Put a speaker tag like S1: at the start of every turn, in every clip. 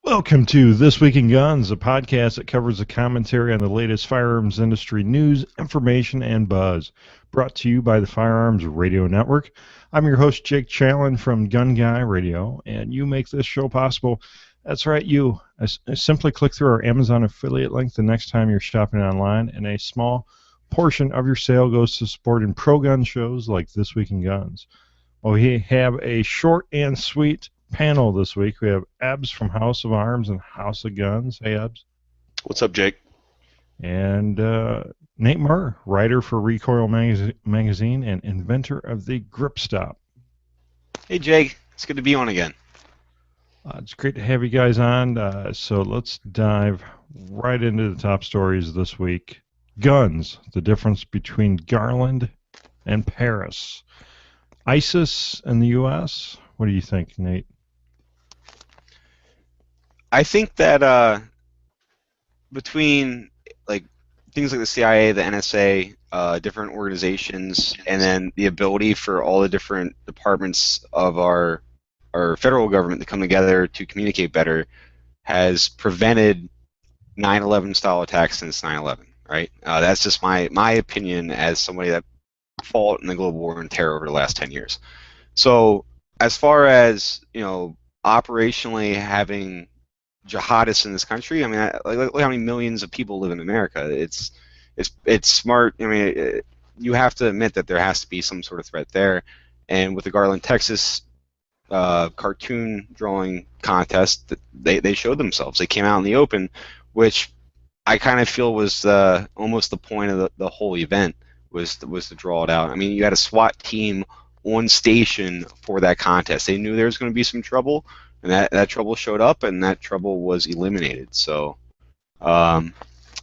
S1: Welcome to This Week in Guns, a podcast that covers the commentary on the latest firearms industry news, information, and buzz. Brought to you by the Firearms Radio Network. I'm your host, Jake Challen from Gun Guy Radio, and you make this show possible. That's right, you. Simply click through our Amazon affiliate link the next time you're shopping online, and a small portion of your sale goes to supporting pro-gun shows like This Week in Guns. Well, we have a short and sweet panel this week. We have Ebbs from House of Arms and House of Guns. Hey, Ebbs.
S2: What's up, Jake?
S1: And Nate Murr, writer for Recoil magazine and inventor of the GripStop.
S2: Hey, Jake. It's good to be on again.
S1: It's great to have you guys on. So let's dive right into the top stories this week. Guns, the difference between Garland and Paris. ISIS in the U.S., what do you think, Nate?
S2: I think that between like things like the CIA, the NSA, different organizations, and then the ability for all the different departments of our federal government to come together to communicate better has prevented 9/11 style attacks since 9/11. Right? That's just my opinion as somebody that fought in the global war on terror over the last 10 years. So as far as operationally having jihadists in this country, I mean, look how many millions of people live in America. It's smart. I mean, you have to admit that there has to be some sort of threat there. And with the Garland, Texas cartoon drawing contest, they showed themselves. They came out in the open, which I kind of feel was almost the point of the whole event was to draw it out. I mean, you had a SWAT team on station for that contest. They knew there was going to be some trouble, and that trouble showed up, and that trouble was eliminated. So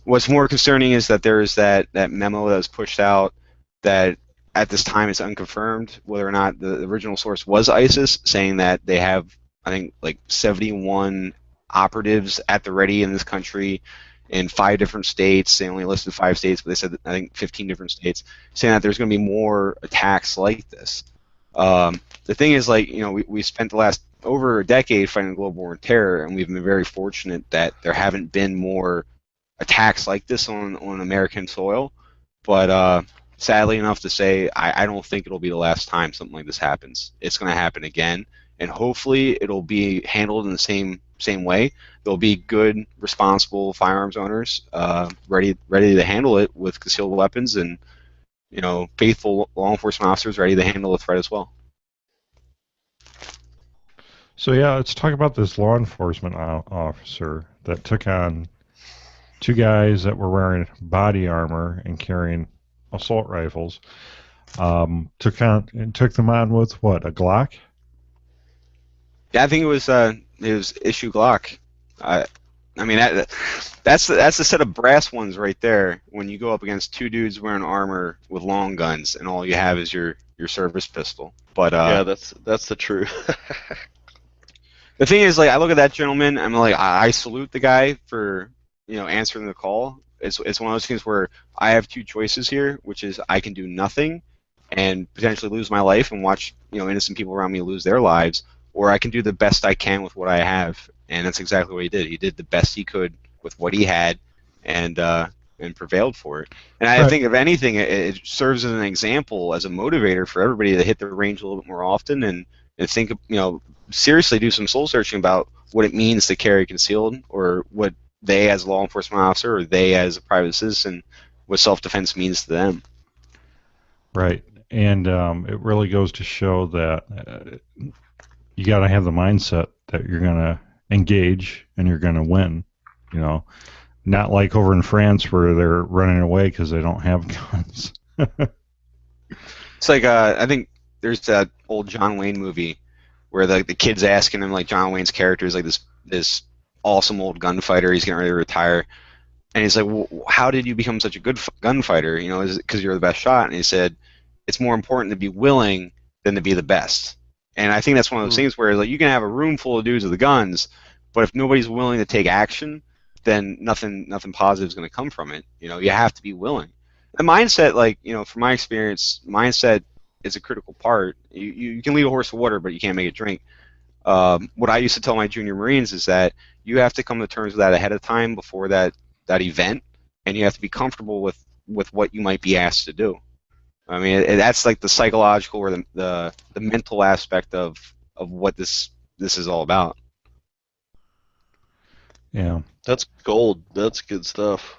S2: what's more concerning is that there is that memo that was pushed out that at this time it's unconfirmed whether or not the original source was ISIS, saying that they have, I think, like 71 operatives at the ready in this country in 5 different states. They only listed 5 states, but they said, I think, 15 different states, saying that there's going to be more attacks like this. The thing is, we spent the last over a decade fighting the global war on terror, and we've been very fortunate that there haven't been more attacks like this on American soil. But sadly enough to say, I don't think it'll be the last time something like this happens. It's going to happen again, and hopefully it'll be handled in the same way. There'll be good, responsible firearms owners ready to handle it with concealed weapons, and faithful law enforcement officers ready to handle the threat as well.
S1: So yeah, let's talk about this law enforcement officer that took on 2 guys that were wearing body armor and carrying assault rifles. Took them on with what, a Glock?
S2: Yeah, I think it was issue Glock. I mean, that's the set of brass ones right there. When you go up against 2 dudes wearing armor with long guns, and all you have is your service pistol. But
S3: yeah, that's the truth.
S2: The thing is, I look at that gentleman, I'm like, I salute the guy for answering the call. It's one of those things where I have 2 choices here, which is I can do nothing and potentially lose my life and watch innocent people around me lose their lives, or I can do the best I can with what I have. And that's exactly what he did. He did the best he could with what he had, and prevailed for it. And I think, if anything, it serves as an example, as a motivator for everybody to hit the range a little bit more often and think, seriously do some soul searching about what it means to carry concealed, or what they as a law enforcement officer, or they as a private citizen, what self-defense means to them.
S1: Right. And it really goes to show that you got to have the mindset that you're going to engage and you're going to win. Not like over in France where they're running away because they don't have guns.
S2: It's like I think there's that old John Wayne movie where the kid's asking him, John Wayne's character is this awesome old gunfighter. He's getting ready to retire, and he's like, well, how did you become such a good gunfighter? Is it because you're the best shot? And he said, it's more important to be willing than to be the best. And I think that's one of those things where you can have a room full of dudes with the guns, but if nobody's willing to take action, then nothing positive is going to come from it. You have to be willing. The mindset, from my experience, mindset is a critical part. You can lead a horse to water, but you can't make it drink. What I used to tell my junior Marines is that you have to come to terms with that ahead of time before that event, and you have to be comfortable with what you might be asked to do. I mean, that's like the psychological or the mental aspect of what this is all about.
S1: Yeah.
S3: That's gold. That's good stuff.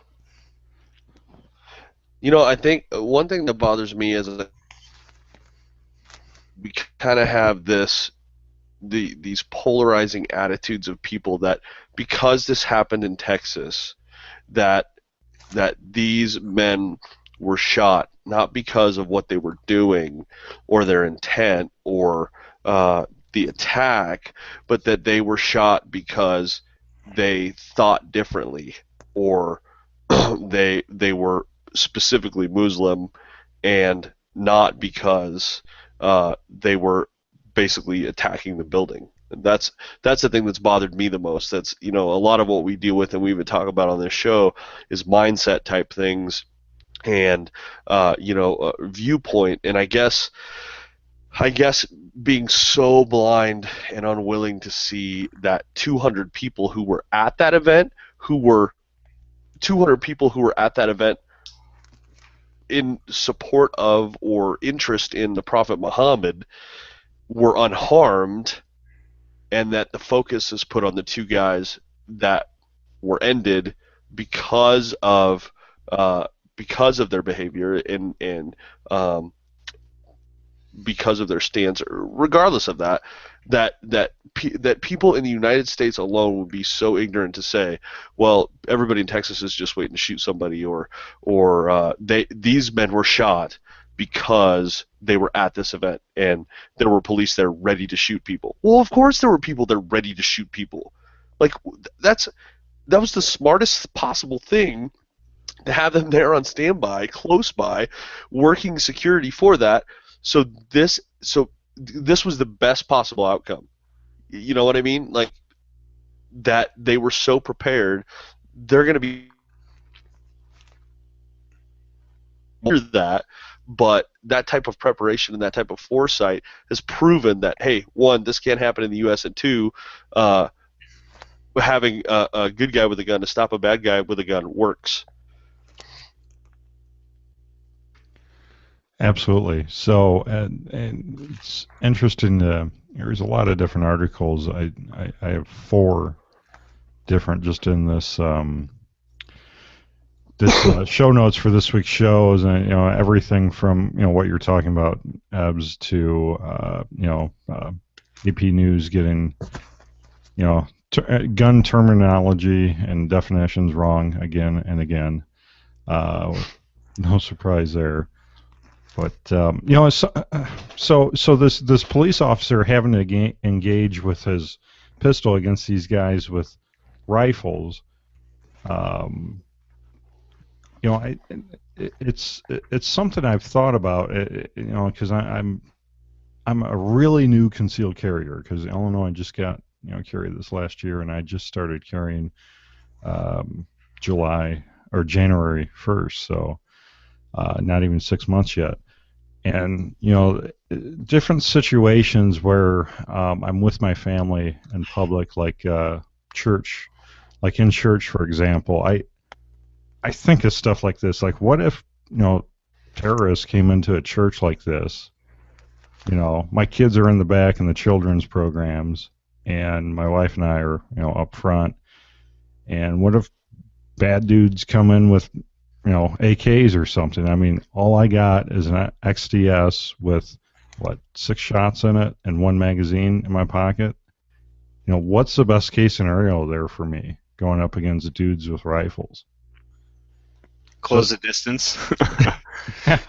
S3: You know, I think one thing that bothers me is that we kind of have these polarizing attitudes of people that because this happened in Texas, that these men were shot not because of what they were doing or their intent or the attack, but that they were shot because they thought differently or they were specifically Muslim and not because they were basically attacking the building. And that's the thing that's bothered me the most. That's, you know, a lot of what we deal with and we even talk about on this show is mindset type things and viewpoint. And I guess being so blind and unwilling to see that 200 people who were at that event in support of or interest in the Prophet Muhammad were unharmed, and that the focus is put on the two guys that were ended because of their behavior and because of their stance. Regardless of that people in the United States alone would be so ignorant to say, well, everybody in Texas is just waiting to shoot somebody, or these men were shot because they were at this event and there were police there ready to shoot people. Well, of course there were people there ready to shoot people. Like, that was the smartest possible thing, to have them there on standby, close by, working security for that. So this was the best possible outcome. You know what I mean? Like, that they were so prepared. They're going to be that, but that type of preparation and that type of foresight has proven that, hey, one, this can't happen in the U.S., and two, having a good guy with a gun to stop a bad guy with a gun works.
S1: Absolutely. So, and it's interesting. There's a lot of different articles. I have 4 different just in this show notes for this week's shows, and everything from what you're talking about, Ebbs, to AP News getting gun terminology and definitions wrong again and again. No surprise there. But so this police officer having to engage with his pistol against these guys with rifles, it's something I've thought about, because I'm a really new concealed carrier, because Illinois just got carried this last year, and I just started carrying July or January 1st, so not even 6 months yet. And different situations where I'm with my family in public, like church, like in church, for example. I think of stuff like this, like, what if terrorists came into a church like this? My kids are in the back in the children's programs, and my wife and I are up front. And what if bad dudes come in with AKs or something? I mean, all I got is an XDS with 6 shots in it and 1 magazine in my pocket. What's the best case scenario there for me going up against dudes with rifles?
S2: Close the distance. I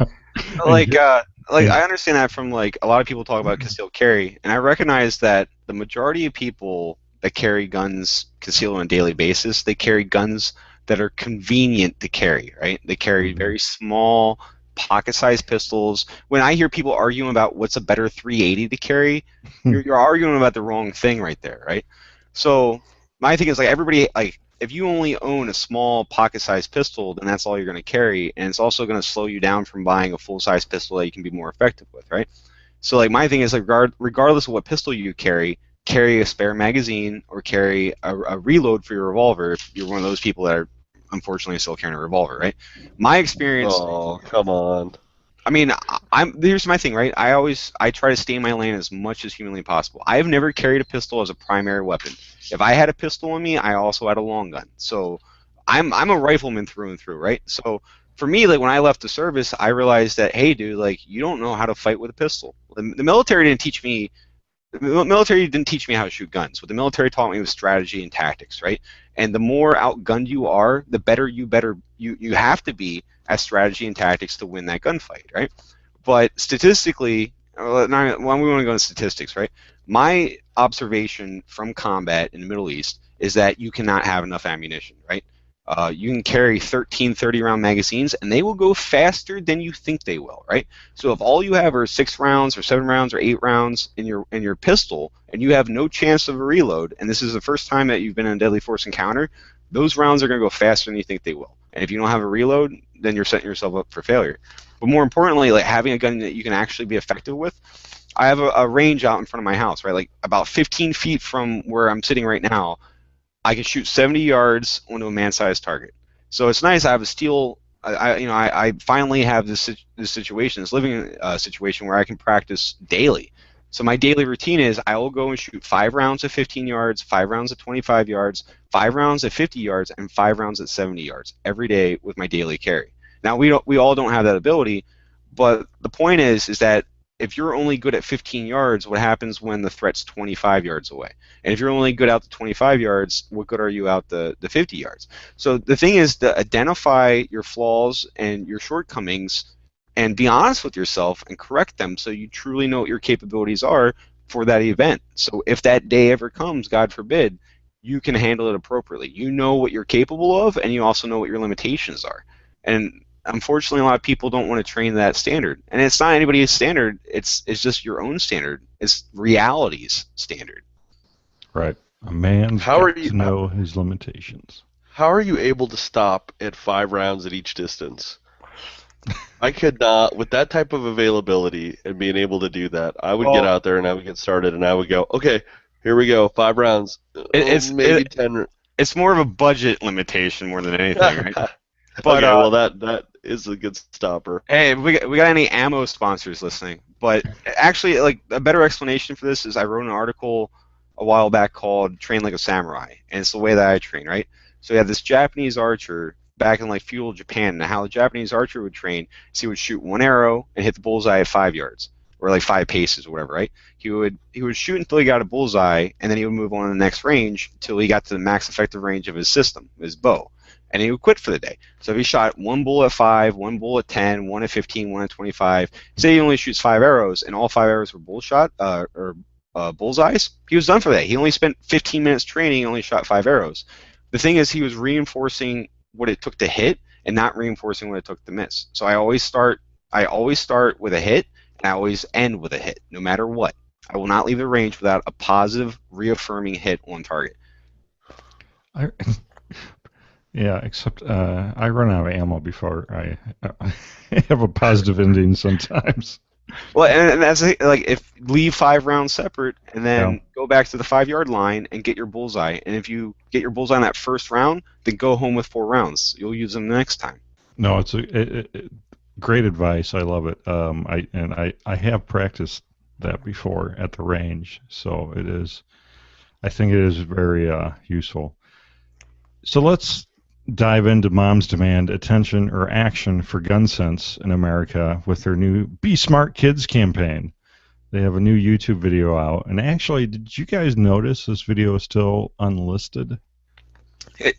S2: understand that from a lot of people talk about concealed carry, and I recognize that the majority of people that carry guns concealed on a daily basis, they carry guns that are convenient to carry, right? They carry very small pocket-sized pistols. When I hear people arguing about what's a better .380 to carry, you're arguing about the wrong thing right there, right? So my thing is, everybody, if you only own a small pocket-sized pistol, then that's all you're going to carry, and it's also going to slow you down from buying a full-size pistol that you can be more effective with, right? So my thing is, regardless of what pistol you carry carry a spare magazine or carry a reload for your revolver if you're one of those people that are unfortunately still carrying a revolver, right? My experience.
S3: Oh, come on.
S2: I mean, here's my thing, right? I try to stay in my lane as much as humanly possible. I have never carried a pistol as a primary weapon. If I had a pistol on me, I also had a long gun. So I'm a rifleman through and through, right? So for me, like when I left the service, I realized that, hey, dude, like you don't know how to fight with a pistol. The military didn't teach me. The military didn't teach me how to shoot guns. What the military taught me was strategy and tactics, right? And the more outgunned you are, the better you have to be at strategy and tactics to win that gunfight, right? But statistically, we want to go into statistics, right? My observation from combat in the Middle East is that you cannot have enough ammunition, right? You can carry 13 30-round magazines, and they will go faster than you think they will, right? So if all you have are 6 rounds or 7 rounds or 8 rounds in your pistol, and you have no chance of a reload, and this is the first time that you've been in a deadly force encounter, those rounds are going to go faster than you think they will. And if you don't have a reload, then you're setting yourself up for failure. But more importantly, like having a gun that you can actually be effective with, I have a range out in front of my house, right? Like about 15 feet from where I'm sitting right now, I can shoot 70 yards onto a man-sized target. So it's nice. I have a steel. I finally have this situation, this living situation where I can practice daily. So my daily routine is I will go and shoot 5 rounds at 15 yards, 5 rounds at 25 yards, 5 rounds at 50 yards, and 5 rounds at 70 yards every day with my daily carry. Now we all don't have that ability, but the point is that if you're only good at 15 yards, what happens when the threat's 25 yards away? And if you're only good out to 25 yards, what good are you out the 50 yards? So the thing is to identify your flaws and your shortcomings and be honest with yourself and correct them so you truly know what your capabilities are for that event. So if that day ever comes, God forbid, you can handle it appropriately. You know what you're capable of, and you also know what your limitations are. And unfortunately, a lot of people don't want to train that standard. And it's not anybody's standard. It's just your own standard. It's reality's standard.
S1: Right. A man's got to know his limitations.
S3: How are you able to stop at 5 rounds at each distance? I could not, with that type of availability and being able to do that, I would get out there and I would get started and I would go, okay, here we go, 5 rounds. Maybe 10.
S2: It's more of a budget limitation more than anything, right?
S3: But okay, well, that is a good stopper.
S2: Hey, we got any ammo sponsors listening? But actually, like a better explanation for this is I wrote an article a while back called "Train Like a Samurai," and it's the way that I train, right? So you have this Japanese archer back in like feudal Japan, and how the Japanese archer would train is he would shoot 1 arrow and hit the bullseye at 5 yards or like 5 paces or whatever, right? He would shoot until he got a bullseye, and then he would move on to the next range until he got to the max effective range of his system, his bow. And he would quit for the day. So if he shot 1 bull at 5, 1 bull at 10, 1 at 15, 1 at 25, say he only shoots 5 arrows, and all 5 arrows were bullseyes, he was done for that. He only spent 15 minutes training and only shot 5 arrows. The thing is, he was reinforcing what it took to hit and not reinforcing what it took to miss. So I always start with a hit, and I always end with a hit, no matter what. I will not leave the range without a positive, reaffirming hit on target.
S1: Yeah, except I run out of ammo before I have a positive ending sometimes.
S2: Well, and that's like if leave 5 rounds separate and then go back to the 5-yard line and get your bullseye. And if you get your bullseye in that first round, then go home with 4 rounds. You'll use them the next time.
S1: No, it's great advice. I love it. I have practiced that before at the range, so it is. I think it is very useful. So let's dive into moms demand attention or action for gun sense in America with their new Be Smart Kids campaign. They have a new YouTube video out. And actually, did you guys notice this video is still unlisted?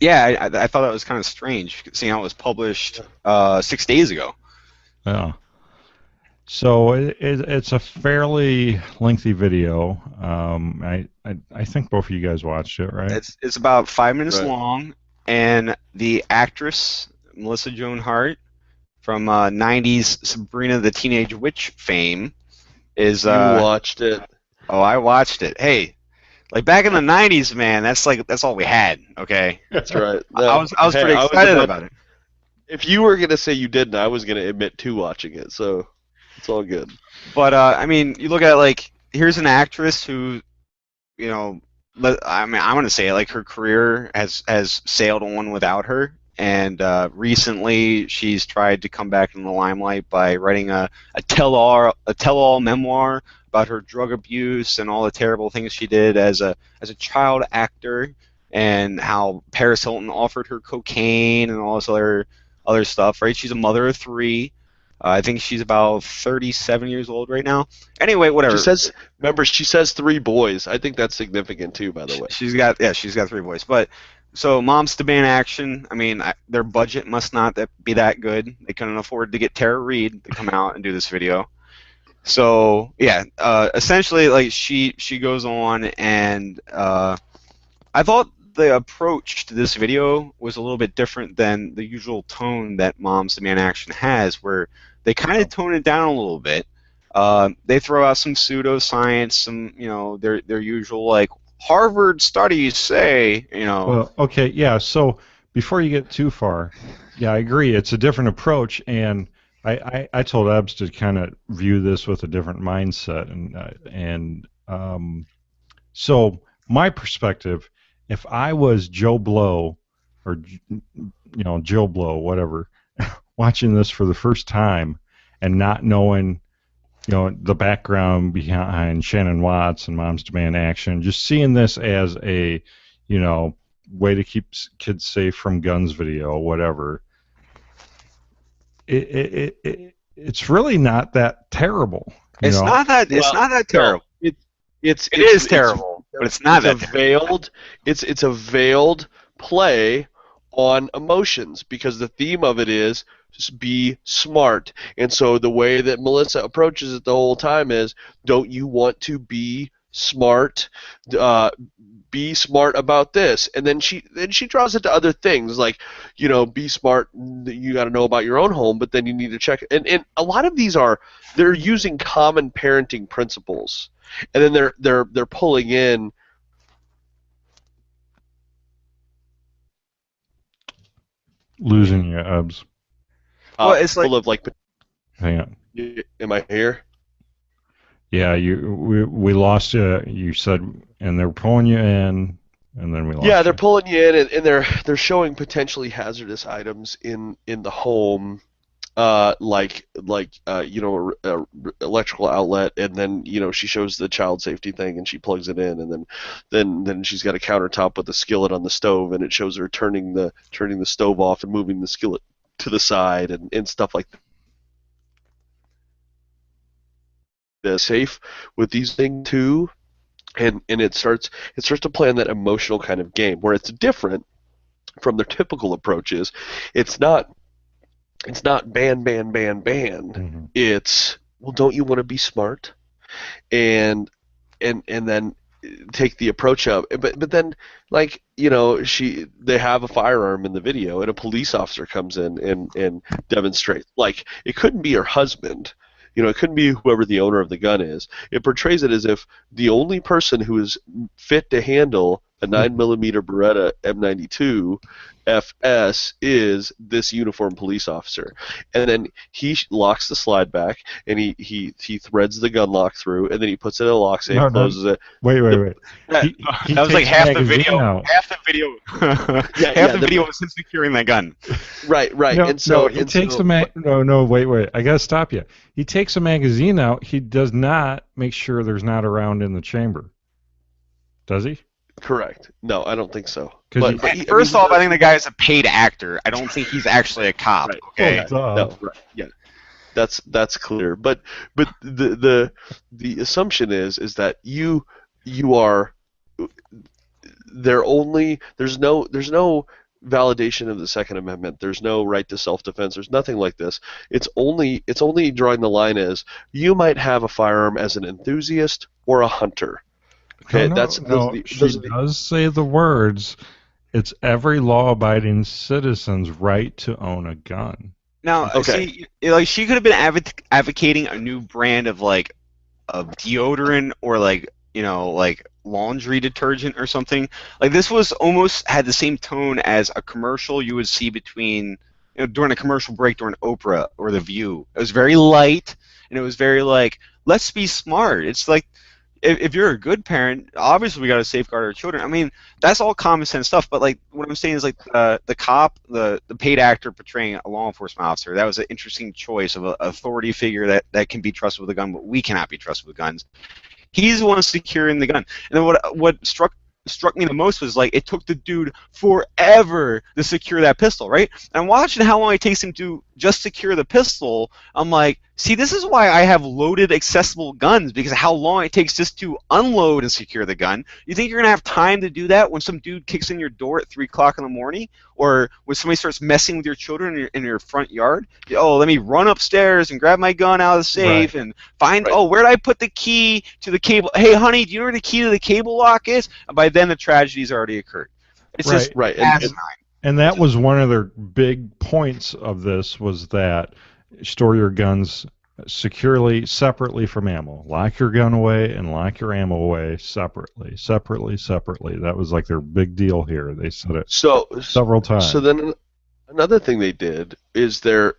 S2: Yeah, I thought that was kind of strange, seeing how it was published 6 days ago.
S1: Yeah. So it's a fairly lengthy video. I think both of you guys watched it, right?
S2: It's about 5 minutes long. And the actress, Melissa Joan Hart, from 90s Sabrina the Teenage Witch fame, is...
S3: You watched it.
S2: Oh, I watched it. Hey, like back in the 90s, man, that's all we had, okay?
S3: That's right.
S2: No, I was pretty excited about it.
S3: If you were going to say you didn't, I was going to admit to watching it, so it's all good.
S2: But, I mean, you look at, like, here's an actress who you know, I mean, I'm gonna say it, like her career has sailed on without her. And recently, she's tried to come back in the limelight by writing a tell-all memoir about her drug abuse and all the terrible things she did as a child actor, and how Paris Hilton offered her cocaine and all this other stuff. Right? She's a mother of three. I think she's about 37 years old right now. Anyway,
S3: She
S2: whatever.
S3: says, remember, she says 3 boys. I think that's significant too, by the way.
S2: She's got 3 boys. But so Moms Demand Action. I mean, their budget must not be that good. They couldn't afford to get Tara Reid to come out and do this video. So yeah, essentially, like she goes on, and I thought the approach to this video was a little bit different than the usual tone that Moms Demand Action has, where they kind of tone it down a little bit. They throw out some pseudoscience, some their usual like Harvard studies say.
S1: Well, okay, yeah. So before you get too far, yeah, I agree. It's a different approach, and I told Ebbs to kind of view this with a different mindset, and so my perspective, if I was Joe Blow, or Joe Blow, whatever, watching this for the first time and not knowing the background behind Shannon Watts and Moms Demand Action, just seeing this as a way to keep kids safe from guns video, whatever. It's really not that terrible.
S2: It's not that terrible.
S3: No,
S2: it is terrible, but it's not that
S3: veiled. It's a veiled play on emotions, because the theme of it is just be smart. And so the way that Melissa approaches it the whole time is, don't you want to be smart? Be smart about this. And then she draws it to other things, like, be smart. You got to know about your own home, but then you need to check. And a lot of these they're using common parenting principles, and then they're pulling in.
S1: Losing your Ebbs.
S2: Well, it's
S3: full of like.
S1: Hang on.
S3: Am I here?
S1: Yeah, we lost you. You said, and they're pulling you in, and then we lost.
S3: Yeah,
S1: you.
S3: they're pulling you in, and they're showing potentially hazardous items in the home, like a electrical outlet, and then she shows the child safety thing, and she plugs it in, and then she's got a countertop with a skillet on the stove, and it shows her turning the stove off and moving the skillet to the side, and stuff like that. Safe with these things too, and it starts to play on that emotional kind of game, where it's different from their typical approaches. It's not ban.
S1: Mm-hmm.
S3: It's, well, don't you want to be smart, and then take the approach of, but then, like, they have a firearm in the video, and a police officer comes in and demonstrates, like, it couldn't be her husband. It couldn't be whoever the owner of the gun is. It portrays it as if the only person who is fit to handle a 9mm Beretta M92 FS is this uniformed police officer. And then he locks the slide back, and he threads the gun lock through, and then he puts it in a lock safe, closes it.
S1: Wait.
S2: That was like half the video. Half the video. Half the video was him securing that gun.
S3: Right.
S1: Wait. I gotta stop you. He takes a magazine out. He does not make sure there's not a round in the chamber. Does he?
S3: Correct. No, I don't think so.
S2: First off, I think the guy is a paid actor. I don't think he's actually a cop.
S3: Right.
S2: Okay.
S3: No, right. Yeah. That's clear. But the assumption is that you are, there's no validation of the Second Amendment. There's no right to self-defense. There's nothing like this. It's only drawing the line as, you might have a firearm as an enthusiast or a hunter. Okay,
S1: she does say the words, it's every law-abiding citizen's right to own a gun.
S2: Now, see, like, she could have been advocating a new brand of deodorant, or like laundry detergent or something. Like, this was almost had the same tone as a commercial you would see between during a commercial break during Oprah or The View. It was very light, and it was very like, let's be smart. It's like, if you're a good parent, obviously we got to safeguard our children. I mean, that's all common sense stuff. But like what I'm saying is like the cop, the paid actor portraying a law enforcement officer, that was an interesting choice of an authority figure that can be trusted with a gun, but we cannot be trusted with guns. He's the one securing the gun. And then what struck me the most was like it took the dude forever to secure that pistol, right? And I'm watching how long it takes him to just secure the pistol. I'm like, see, this is why I have loaded accessible guns, because of how long it takes just to unload and secure the gun. You think you're gonna have time to do that when some dude kicks in your door at 3 o'clock in the morning, or when somebody starts messing with your children in your front yard? Oh, let me run upstairs and grab my gun out of the safe and find. Oh, where did I put the key to the cable? Hey, honey, do you know where the key to the cable lock is? And by then, the tragedy's already occurred. It's just asinine.
S1: And that was one of their big points of this, was that store your guns securely, separately from ammo. Lock your gun away and lock your ammo away separately. That was like their big deal here. They said it several times.
S3: So then another thing they did is their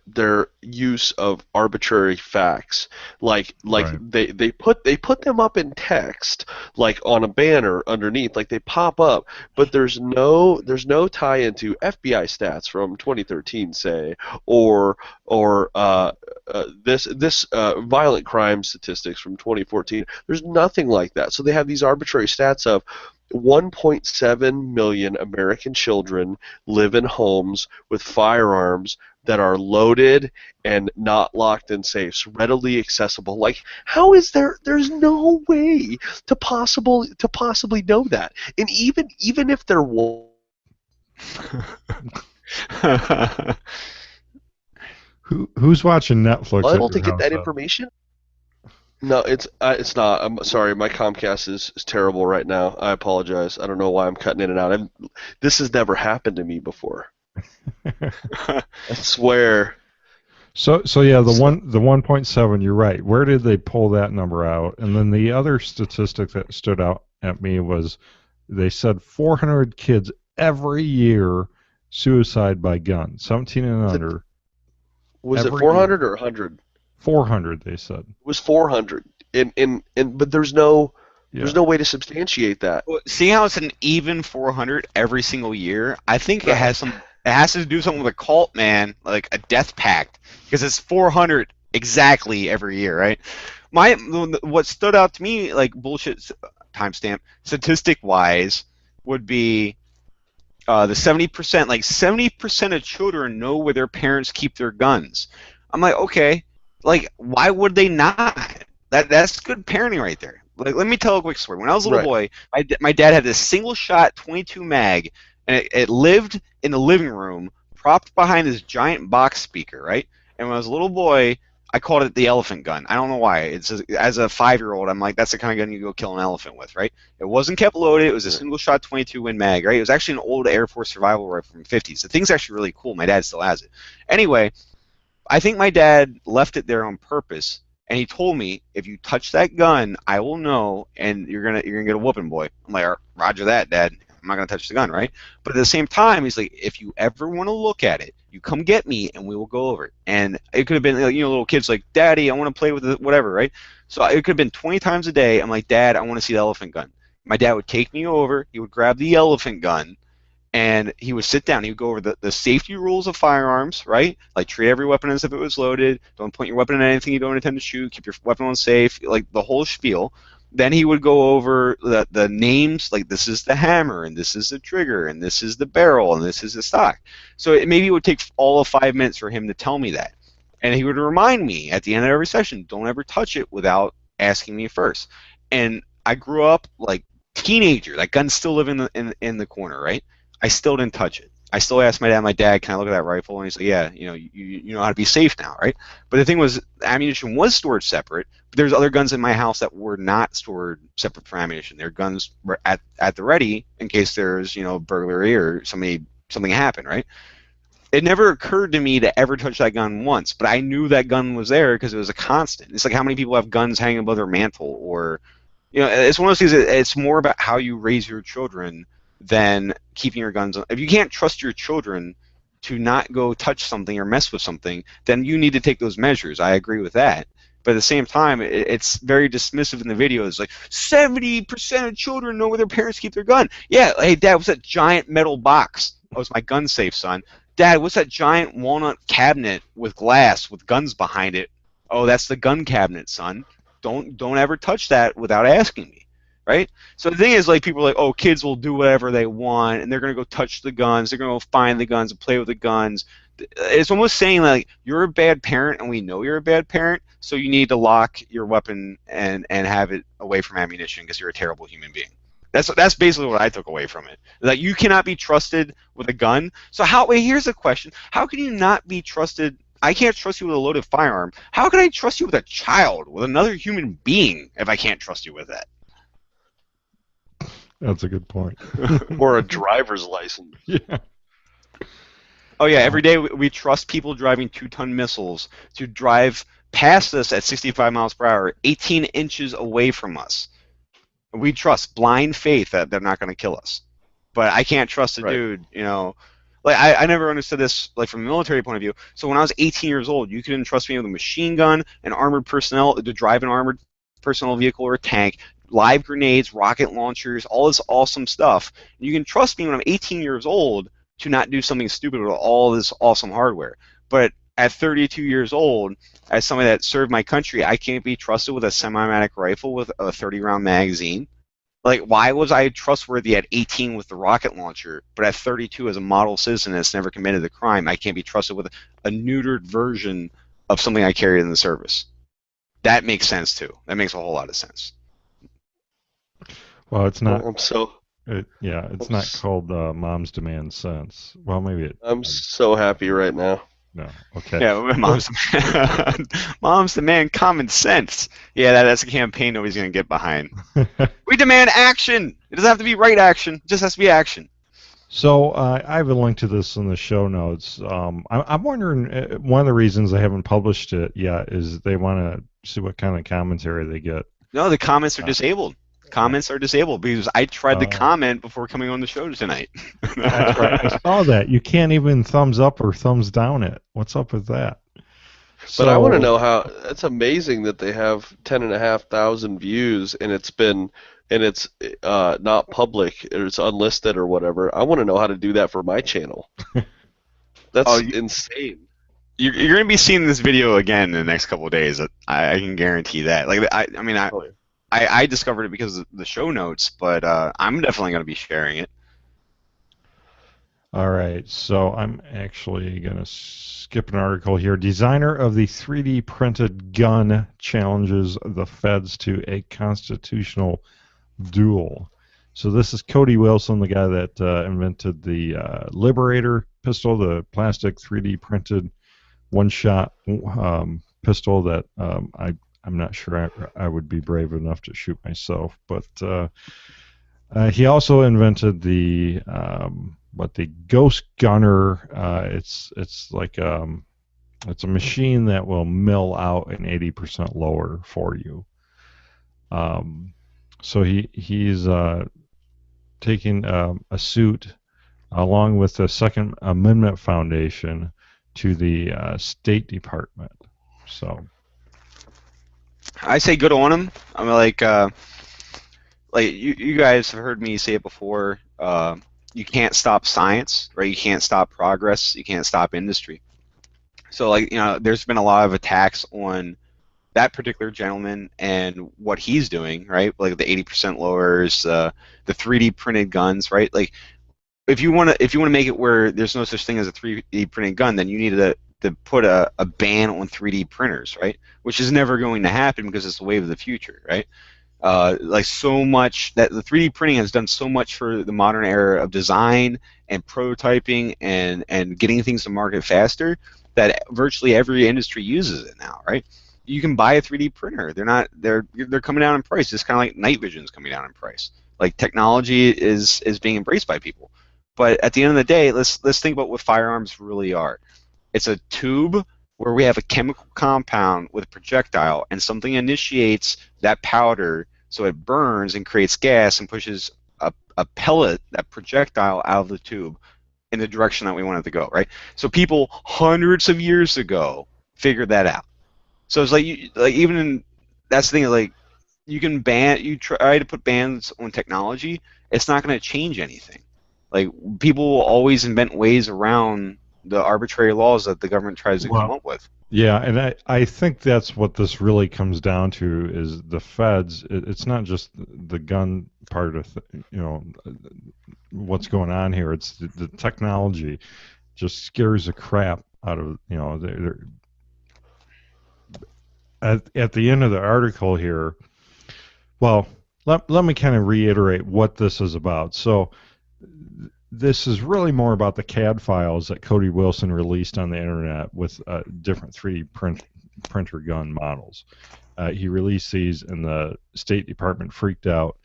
S3: use of arbitrary facts, like they put them up in text, like on a banner underneath, like they pop up, but there's no tie into FBI stats from 2013, say, or this violent crime statistics from 2014. There's nothing like that. So they have these arbitrary stats of 1.7 million American children live in homes with firearms that are loaded and not locked in safes, readily accessible. Like, how is there's no way to possibly know that. And even if there was
S1: who's watching Netflix?
S3: able to get that information? No, it's not. I'm sorry, my Comcast is terrible right now. I apologize. I don't know why I'm cutting in and out. This has never happened to me before. I swear.
S1: So yeah, the 1.7. You're right. Where did they pull that number out? And then the other statistic that stood out at me was they said 400 kids every year suicide by gun, 17 and under.
S3: Was it 400 or 100?
S1: 400, they said. It
S3: was 400, but there's no way to substantiate that.
S2: Well, see how it's an even 400 every single year? I think it has to do something with a cult, man, like a death pact, because it's 400 exactly every year, right? What stood out to me, like bullshit timestamp, statistic wise, would be the 70%. Like 70% of children know where their parents keep their guns. I'm like, okay. Like, why would they not? That's good parenting right there. Like, let me tell a quick story. When I was a little boy, my dad had this single-shot 22 mag, and it lived in the living room, propped behind this giant box speaker, right? And when I was a little boy, I called it the elephant gun. I don't know why. As a 5-year-old, I'm like, that's the kind of gun you go kill an elephant with, right? It wasn't kept loaded. It was a single-shot 22 Win mag, right? It was actually an old Air Force survival rifle from the 50s. The thing's actually really cool. My dad still has it. Anyway, I think my dad left it there on purpose, and he told me, if you touch that gun, I will know, and you're gonna get a whooping, boy. I'm like, Roger that, Dad. I'm not gonna touch the gun, right? But at the same time, he's like, if you ever want to look at it, you come get me, and we will go over it. And it could have been, little kids like, Daddy, I want to play with it, whatever, right? So it could have been 20 times a day. I'm like, Dad, I want to see the elephant gun. My dad would take me over. He would grab the elephant gun, and he would sit down. He would go over the safety rules of firearms, right? Like, treat every weapon as if it was loaded. Don't point your weapon at anything you don't intend to shoot. Keep your weapon on safe, like the whole spiel. Then he would go over the names, like this is the hammer, and this is the trigger, and this is the barrel, and this is the stock. So maybe it would take all of 5 minutes for him to tell me that. And he would remind me at the end of every session, don't ever touch it without asking me first. And I grew up like teenager. That gun's still living in the corner, right? I still didn't touch it. I still asked my dad, can I look at that rifle? And he's like, yeah, you know how to be safe now, right? But the thing was, ammunition was stored separate, but there's other guns in my house that were not stored separate from ammunition. Their guns were at the ready in case there's, burglary or something happened, right? It never occurred to me to ever touch that gun once, but I knew that gun was there because it was a constant. It's like how many people have guns hanging above their mantle, or, it's one of those things. It's more about how you raise your children than keeping your guns on. If you can't trust your children to not go touch something or mess with something, then you need to take those measures. I agree with that. But at the same time, it's very dismissive in the video. It's like 70% of children know where their parents keep their gun. Yeah, hey, Dad, what's that giant metal box? Oh, it's my gun safe, son. Dad, what's that giant walnut cabinet with glass with guns behind it? Oh, that's the gun cabinet, son. Don't ever touch that without asking me, right? So the thing is, like, people are like, oh, kids will do whatever they want, and they're gonna go touch the guns, they're gonna go find the guns and play with the guns. It's almost saying like you're a bad parent, and we know you're a bad parent, so you need to lock your weapon and have it away from ammunition because you're a terrible human being. That's basically what I took away from it. Like, you cannot be trusted with a gun. So here's the question: how can you not be trusted? I can't trust you with a loaded firearm. How can I trust you with a child, with another human being, if I can't trust you with that?
S1: That's a good point.
S3: Or a driver's license.
S1: Yeah.
S2: Oh yeah, every day we trust people driving 2-ton missiles to drive past us at 65 miles per hour, 18 inches away from us. We trust blind faith that they're not going to kill us. But I can't trust a dude, you know. Like, I never understood this, like, from a military point of view. So when I was 18 years old, you couldn't trust me with a machine gun, an armored personnel, to drive an armored personnel vehicle or a tank, live grenades, rocket launchers, all this awesome stuff. You can trust me when I'm 18 years old to not do something stupid with all this awesome hardware. But at 32 years old, as somebody that served my country, I can't be trusted with a semi-automatic rifle with a 30-round magazine. Like, why was I trustworthy at 18 with the rocket launcher, but at 32 as a model citizen that's never committed the crime, I can't be trusted with a neutered version of something I carried in the service? That makes sense, too. That makes a whole lot of sense.
S1: Well, it's not.
S3: It's
S1: not called Moms Demand Sense. Well, maybe it.
S3: I'm so happy right now.
S1: No, okay.
S2: Yeah, moms demand common sense. Yeah, that's a campaign nobody's going to get behind. We demand action. It doesn't have to be right action. It just has to be action.
S1: So I have a link to this in the show notes. I'm wondering, one of the reasons I haven't published it yet is they want to see what kind of commentary they get.
S2: No, the comments are disabled. Comments are disabled because I tried to comment before coming on the show tonight.
S1: That's right. I saw that. You can't even thumbs up or thumbs down it. What's up with that?
S3: But I want to know how. That's amazing that they have 10,500 views and it's not public or it's unlisted or whatever. I want to know how to do that for my channel. That's insane.
S2: You're going to be seeing this video again in the next couple of days. I can guarantee that. Like, I discovered it because of the show notes, but I'm definitely going to be sharing it.
S1: All right, so I'm actually going to skip an article here. Designer of the 3D printed gun challenges the feds to a constitutional duel. So this is Cody Wilson, the guy that invented the Liberator pistol, the plastic 3D printed one-shot pistol that I'm not sure I would be brave enough to shoot myself, but he also invented the Ghost Gunner. It's like it's a machine that will mill out an 80% lower for you. So he's taking a suit along with the Second Amendment Foundation to the State Department. So
S2: I say good on him. I'm like you guys have heard me say it before. You can't stop science, right? You can't stop progress. You can't stop industry. So, like, you know, there's been a lot of attacks on that particular gentleman and what he's doing, right? Like the 80% lowers, the 3D printed guns, right? Like, if you want to make it where there's no such thing as a 3D printed gun, then you need to put a ban on 3D printers, right? Which is never going to happen because it's the wave of the future, right? Like, so much that the 3D printing has done so much for the modern era of design and prototyping and getting things to market faster that virtually every industry uses it now, right? You can buy a 3D printer. They're coming down in price. It's kind of like night vision's coming down in price. Like, technology is being embraced by people. But at the end of the day, let's think about what firearms really are. It's a tube where we have a chemical compound with a projectile, and something initiates that powder so it burns and creates gas and pushes a pellet, that projectile, out of the tube in the direction that we want it to go, right? So people hundreds of years ago figured that out. So it's like even that's the thing, like you can you try to put bans on technology, it's not going to change anything. Like people will always invent ways around the arbitrary laws that the government tries to come
S1: Well,
S2: up with.
S1: yeah, and I think that's what this really comes down to is the feds. It's not just the gun part of, what's going on here. It's the technology just scares the crap out of, at the end of the article here. Well, let me kind of reiterate what this is about. So this is really more about the CAD files that Cody Wilson released on the internet with different 3D printer gun models. He released these, and the State Department freaked out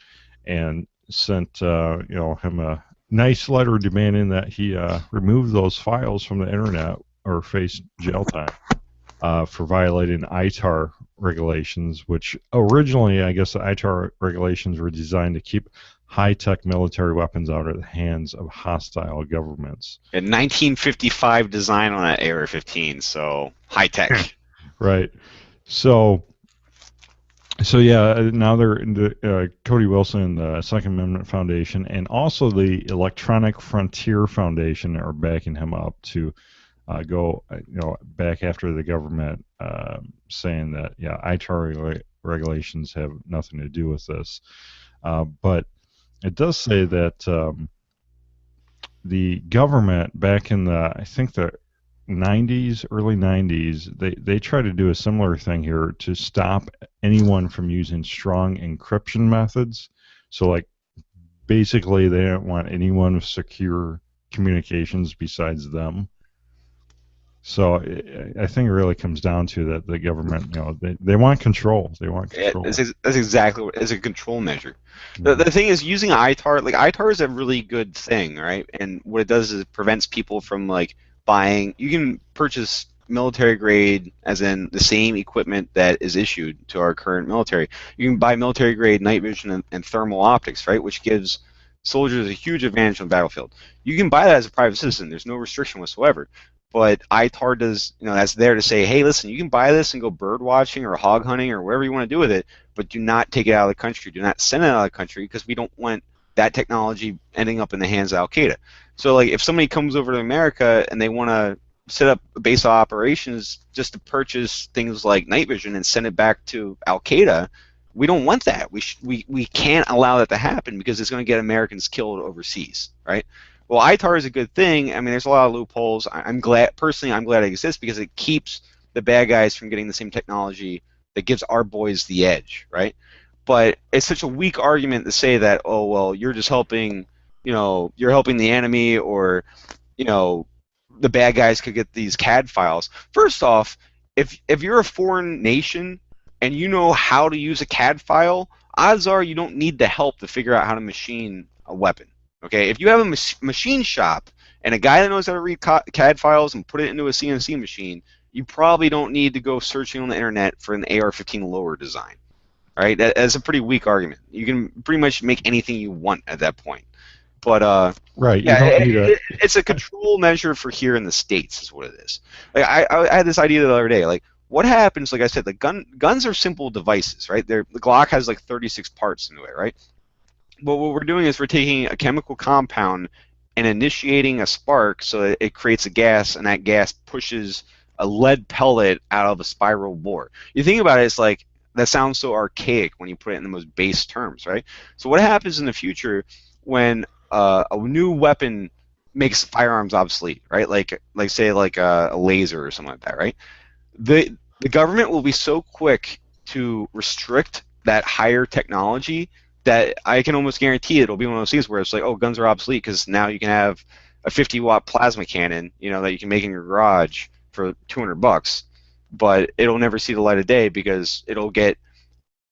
S1: and sent him a nice letter demanding that he remove those files from the internet or face jail time for violating ITAR regulations, which originally, I guess, the ITAR regulations were designed to keep high-tech military weapons out of the hands of hostile governments.
S2: A 1955 design on that AR-15, so high tech.
S1: Right. So yeah, now they're Cody Wilson, the Second Amendment Foundation, and also the Electronic Frontier Foundation are backing him up to go, back after the government, saying that ITAR regulations have nothing to do with this. But it does say that the government back in I think the 90s, early 90s, they try to do a similar thing here to stop anyone from using strong encryption methods. So, like, basically, they don't want anyone with secure communications besides them. So I think it really comes down to that the government, they want control. They want control.
S2: Yeah, that's exactly what it's a control measure. The thing is, using ITAR, like ITAR is a really good thing, right? And what it does is it prevents people from like buying. You can purchase military grade, as in the same equipment that is issued to our current military. You can buy military grade night vision and thermal optics, right? Which gives soldiers a huge advantage on the battlefield. You can buy that as a private citizen. There's no restriction whatsoever. But ITAR does, that's there to say, hey, listen, you can buy this and go bird watching or hog hunting or whatever you want to do with it, but do not take it out of the country. Do not send it out of the country because we don't want that technology ending up in the hands of Al Qaeda. So, like, if somebody comes over to America and they want to set up a base of operations just to purchase things like night vision and send it back to Al Qaeda, we don't want that. We can't allow that to happen because it's going to get Americans killed overseas, right? Well, ITAR is a good thing. I mean, there's a lot of loopholes. I'm glad it exists because it keeps the bad guys from getting the same technology that gives our boys the edge, right? But it's such a weak argument to say that, oh, well, you're just helping, you're helping the enemy, or, the bad guys could get these CAD files. First off, if you're a foreign nation and you know how to use a CAD file, odds are you don't need the help to figure out how to machine a weapon. Okay, if you have a machine shop and a guy that knows how to read CAD files and put it into a CNC machine, you probably don't need to go searching on the internet for an AR-15 lower design. All right, that's a pretty weak argument. You can pretty much make anything you want at that point. But
S1: right,
S2: yeah,
S1: you don't need
S2: it's a control measure for here in the States, is what it is. Like I had this idea the other day. Like, what happens? Like I said, the guns are simple devices, right? The Glock has like 36 parts into it, right? But what we're doing is we're taking a chemical compound and initiating a spark so that it creates a gas, and that gas pushes a lead pellet out of a spiral bore. You think about it, it's like, that sounds so archaic when you put it in the most base terms, right? So what happens in the future when a new weapon makes firearms obsolete, right? Like say like a laser or something like that, right? The government will be so quick to restrict that higher technology that I can almost guarantee it'll be one of those things where it's like, oh, guns are obsolete because now you can have a 50-watt plasma cannon, that you can make in your garage for $200, but it'll never see the light of day because it'll get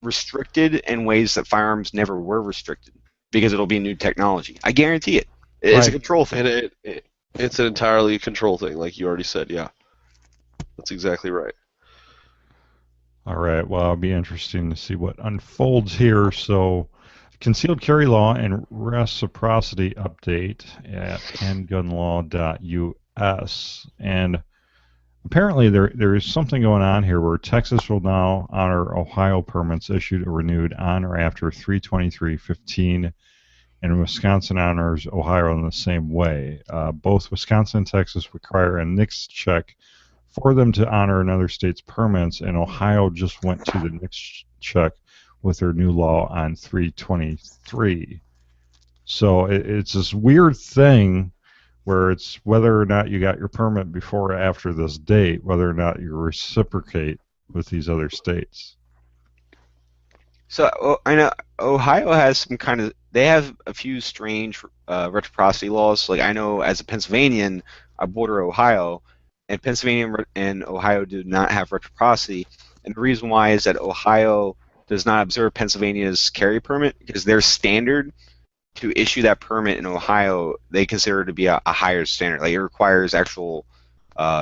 S2: restricted in ways that firearms never were restricted because it'll be new technology. I guarantee it. It's a control thing.
S3: And it's an entirely control thing, like you already said. Yeah, that's exactly right.
S1: All right. Well, it'll be interesting to see what unfolds here. So, concealed carry law and reciprocity update at handgunlaw.us. And apparently there is something going on here where Texas will now honor Ohio permits issued or renewed on or after 3/23/15, and Wisconsin honors Ohio in the same way. Both Wisconsin and Texas require a NICS check for them to honor another state's permits, and Ohio just went to the NICS check with their new law on 3/23. So it's this weird thing where it's whether or not you got your permit before or after this date, whether or not you reciprocate with these other states.
S2: So I know Ohio has some kind of, they have a few strange reciprocity laws. Like I know as a Pennsylvanian, I border Ohio, and Pennsylvania and Ohio do not have reciprocity. And the reason why is that Ohio does not observe Pennsylvania's carry permit because their standard to issue that permit in Ohio, they consider to be a higher standard. Like it requires actual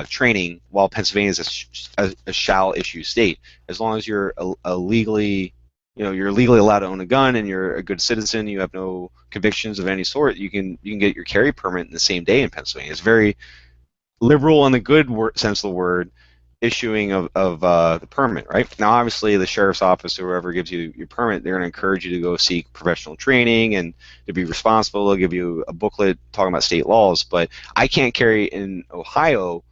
S2: training, while Pennsylvania is a shall issue state. As long as you're legally, you're legally allowed to own a gun and you're a good citizen, you have no convictions of any sort, you can get your carry permit in the same day in Pennsylvania. It's very liberal in the good sense of the word, issuing of the permit, right? Now, obviously, the sheriff's office or whoever gives you your permit, they're going to encourage you to go seek professional training and to be responsible. They'll give you a booklet talking about state laws, but I can't carry in Ohio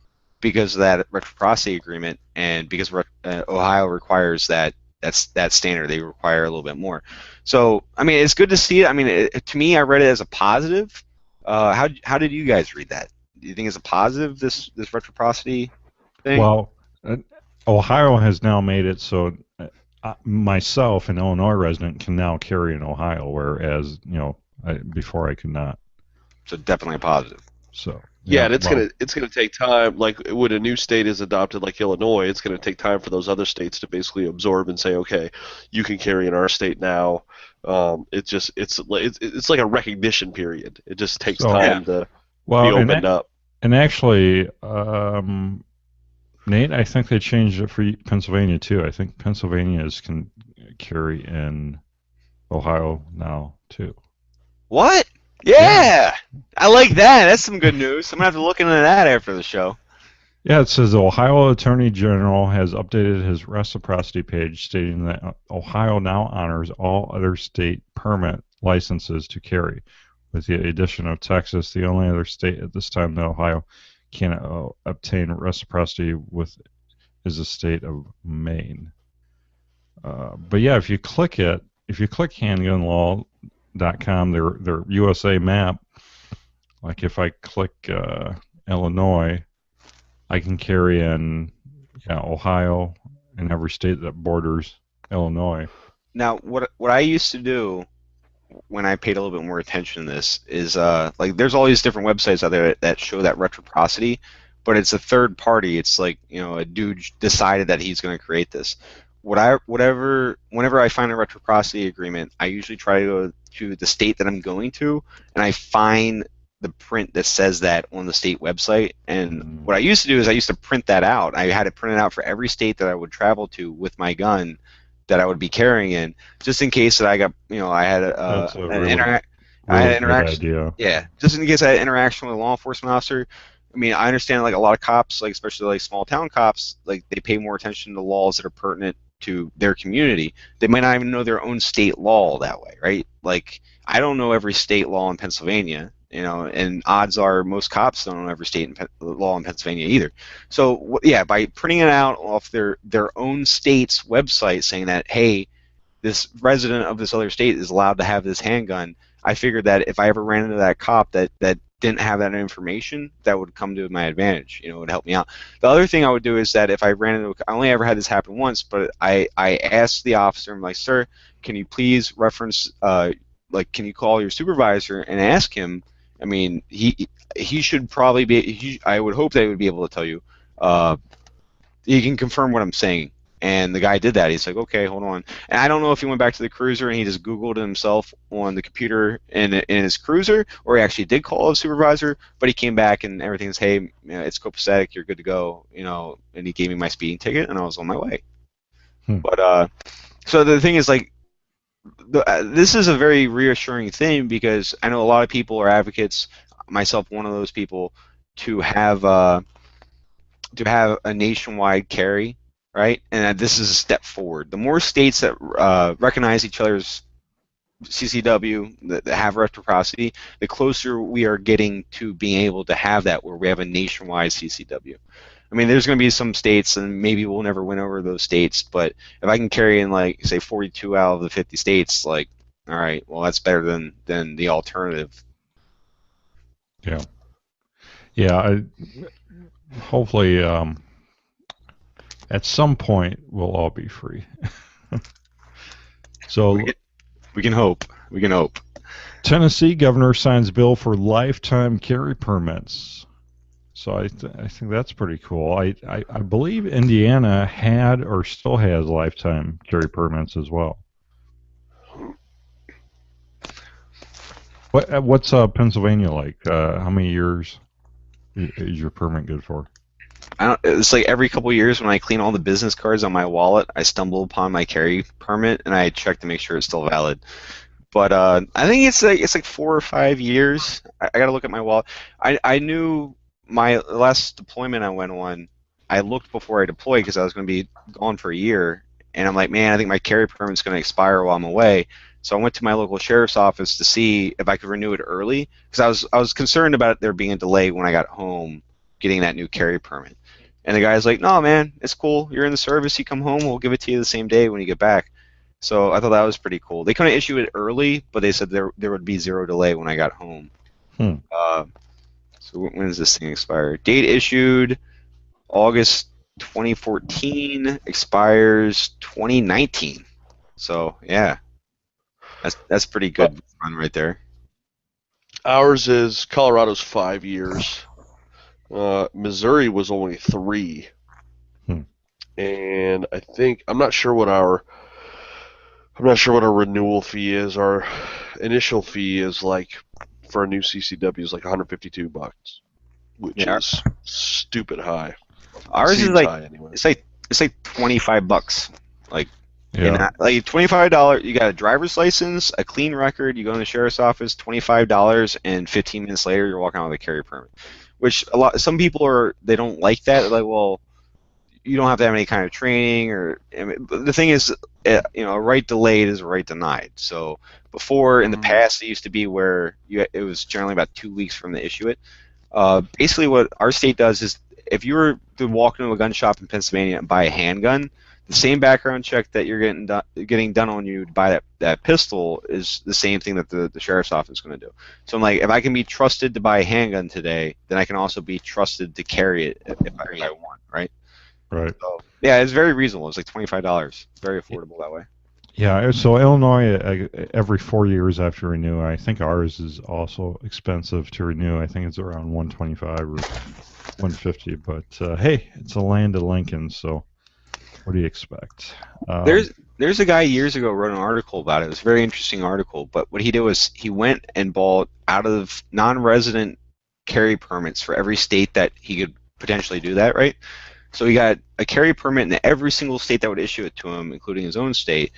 S2: because of that reciprocity agreement, and because Ohio requires that standard. They require a little bit more. So, I mean, it's good to see it. I mean, to me, I read it as a positive. How did you guys read that? Do you think it's a positive, this reciprocity thing?
S1: Well, Ohio has now made it so myself, an Illinois resident, can now carry in Ohio, whereas before I could not.
S2: So definitely a positive.
S1: So
S3: yeah, and it's gonna take time. Like when a new state is adopted, like Illinois, it's gonna take time for those other states to basically absorb and say, okay, you can carry in our state now. It's like a recognition period. It just takes time to be opened up.
S1: And actually, Nate, I think they changed it for Pennsylvania too. I think Pennsylvania can carry in Ohio now too.
S2: What? Yeah, I like that. That's some good news. I'm gonna have to look into that after the show.
S1: Yeah, it says the Ohio Attorney General has updated his reciprocity page, stating that Ohio now honors all other state permit licenses to carry. With the addition of Texas, the only other state at this time that Ohio can obtain reciprocity with is the state of Maine. But yeah, if you click handgunlaw.com, their USA map, like if I click Illinois, I can carry in Ohio and every state that borders Illinois.
S2: Now, what I used to do when I paid a little bit more attention to this is like there's all these different websites out there that show that reciprocity, but it's a third party. It's like a dude decided that he's going to create this. Whenever I find a reciprocity agreement, I usually try to go to the state that I'm going to, and I find the print that says that on the state website. And what I used to do is I used to print that out. I had it printed out for every state that I would travel to with my gun that I would be carrying in, just in case that I got, I had an interaction. Yeah, just in case I had interaction with a law enforcement officer. I mean, I understand like a lot of cops, like especially like small town cops, like they pay more attention to laws that are pertinent to their community. They might not even know their own state law that way, right? Like I don't know every state law in Pennsylvania, and odds are most cops don't know every state law in Pennsylvania either. So yeah, by printing it out off their own state's website saying that, hey, this resident of this other state is allowed to have this handgun, I figured that if I ever ran into that cop that didn't have that information, that would come to my advantage. It would help me out. The other thing I would do is that if I ran into, I only ever had this happen once, but I asked the officer, I'm like, sir, can you please reference, can you call your supervisor and ask him? I mean, he should probably be. I would hope that he would be able to tell you. He can confirm what I'm saying. And the guy did that. He's like, okay, hold on. And I don't know if he went back to the cruiser and he just Googled it himself on the computer in his cruiser, or he actually did call a supervisor. But he came back and everything's, hey, it's copacetic, you're good to go. And he gave me my speeding ticket, and I was on my way. But so the thing is, like, this is a very reassuring thing, because I know a lot of people are advocates, myself one of those people, to have to have a nationwide carry, right? And that this is a step forward. The more states that recognize each other's CCW that have reciprocity, the closer we are getting to being able to have that where we have a nationwide CCW. I mean, there's going to be some states, and maybe we'll never win over those states, but if I can carry in, like, say, 42 out of the 50 states, like, all right, well, that's better than the alternative.
S1: Yeah. Yeah. Hopefully, at some point, we'll all be free. So
S2: we can hope. We can hope.
S1: Tennessee governor signs bill for lifetime carry permits. So I think that's pretty cool. I believe Indiana had or still has lifetime carry permits as well. What's Pennsylvania like? How many years is your permit good for?
S2: It's like every couple of years when I clean all the business cards on my wallet, I stumble upon my carry permit and I check to make sure it's still valid. But I think it's like 4 or 5 years. I got to look at my wallet. I knew my last deployment I went on. I looked before I deployed because I was going to be gone for a year, and I'm like, man, I think my carry permit's going to expire while I'm away. So I went to my local sheriff's office to see if I could renew it early because I was concerned about there being a delay when I got home getting that new carry permit. And the guy's like, no, man, it's cool. You're in the service. You come home, we'll give it to you the same day when you get back. So I thought that was pretty cool. They couldn't issue it early, but they said there would be zero delay when I got home. So when does this thing expire? Date issued August 2014, expires 2019. So yeah, that's pretty good run right there.
S3: Ours is Colorado's 5 years. Missouri was only 3. And I think I'm not sure what our renewal fee is. Our initial fee is like for a new CCW is like $152, which is stupid high.
S2: Ours is like
S3: high anyway.
S2: it's like $25. Like
S1: Yeah.
S2: like $25. You got a driver's license, a clean record. You go in the sheriff's office, $25, and 15 minutes later you're walking out with a carry permit. Which some people they don't like that. They're like, well, you don't have to have any kind of training, but the thing is, a right delayed is a right denied. So before, in the past, it used to be where it was generally about 2 weeks from the issue it. Basically, what our state does is, if you were to walk into a gun shop in Pennsylvania and buy a handgun, the same background check that you're getting done on you to buy that pistol is the same thing that the sheriff's office is going to do. So I'm like, if I can be trusted to buy a handgun today, then I can also be trusted to carry it if I want, right?
S1: Right.
S2: So, yeah, it's very reasonable. It's like $25. Very affordable that way.
S1: Yeah. So Illinois, every 4 years after renew, I think ours is also expensive to renew. I think it's around $125 or $150. But hey, it's a land of Lincoln, so what do you expect?
S2: There's a guy years ago wrote an article about it. It was a very interesting article. But what he did was he went and bought out of non-resident carry permits for every state that he could potentially do that, right? So he got a carry permit in every single state that would issue it to him, including his own state.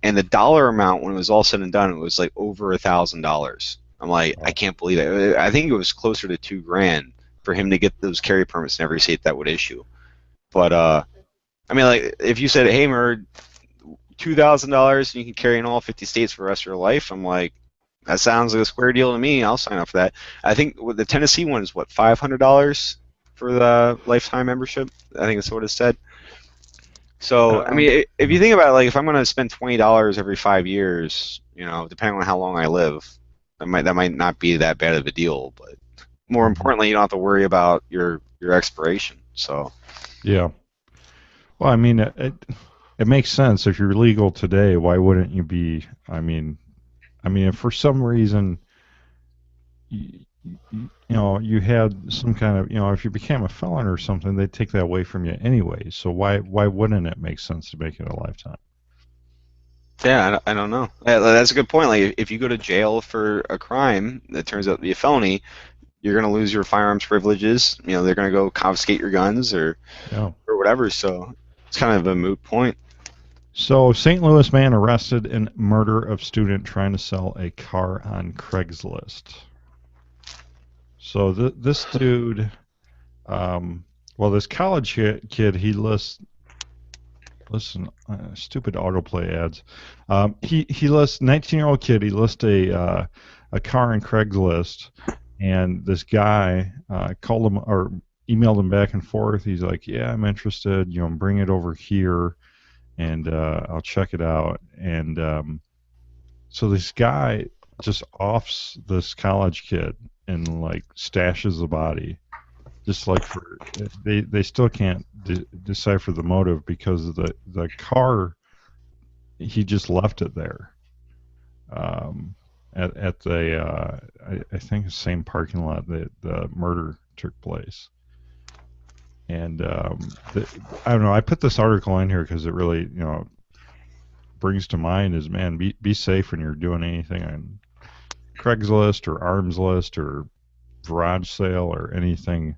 S2: And the dollar amount, when it was all said and done, it was like over $1,000. I'm like, I can't believe it. I think it was closer to $2,000 for him to get those carry permits in every state that would issue. But I mean, like, if you said, hey, Murr, $2,000 and you can carry in all 50 states for the rest of your life, I'm like, that sounds like a square deal to me. I'll sign up for that. I think the Tennessee one is, what, $500 for the lifetime membership? I think that's what it said. So, I mean, if you think about it, like, if I'm going to spend $20 every 5 years, depending on how long I live, that might not be that bad of a deal. But more importantly, you don't have to worry about your expiration. So.
S1: Yeah. Well, I mean, it makes sense. If you're legal today, why wouldn't you be? I mean, if for some reason, you had some kind of, if you became a felon or something, they'd take that away from you anyway. So why wouldn't it make sense to make it a lifetime?
S2: Yeah, I don't know. That's a good point. Like, if you go to jail for a crime that turns out to be a felony, you're going to lose your firearms privileges. They're going to go confiscate your guns or whatever. So it's kind of a moot point.
S1: So, St. Louis man arrested in murder of student trying to sell a car on Craigslist. So this dude Well, this college kid, he lists. Listen, stupid autoplay ads. He lists 19-year-old kid. He lists a car on Craigslist, and this guy called him or emailed him back and forth. He's like, "Yeah, I'm interested. Bring it over here, and I'll check it out." And so this guy just offs this college kid and like stashes the body. Just like they still can't decipher the motive because the car, he just left it there at the I think the same parking lot that the murder took place. And I don't know. I put this article in here because it really brings to mind is, man, be safe when you're doing anything on Craigslist or Arms List or garage sale or anything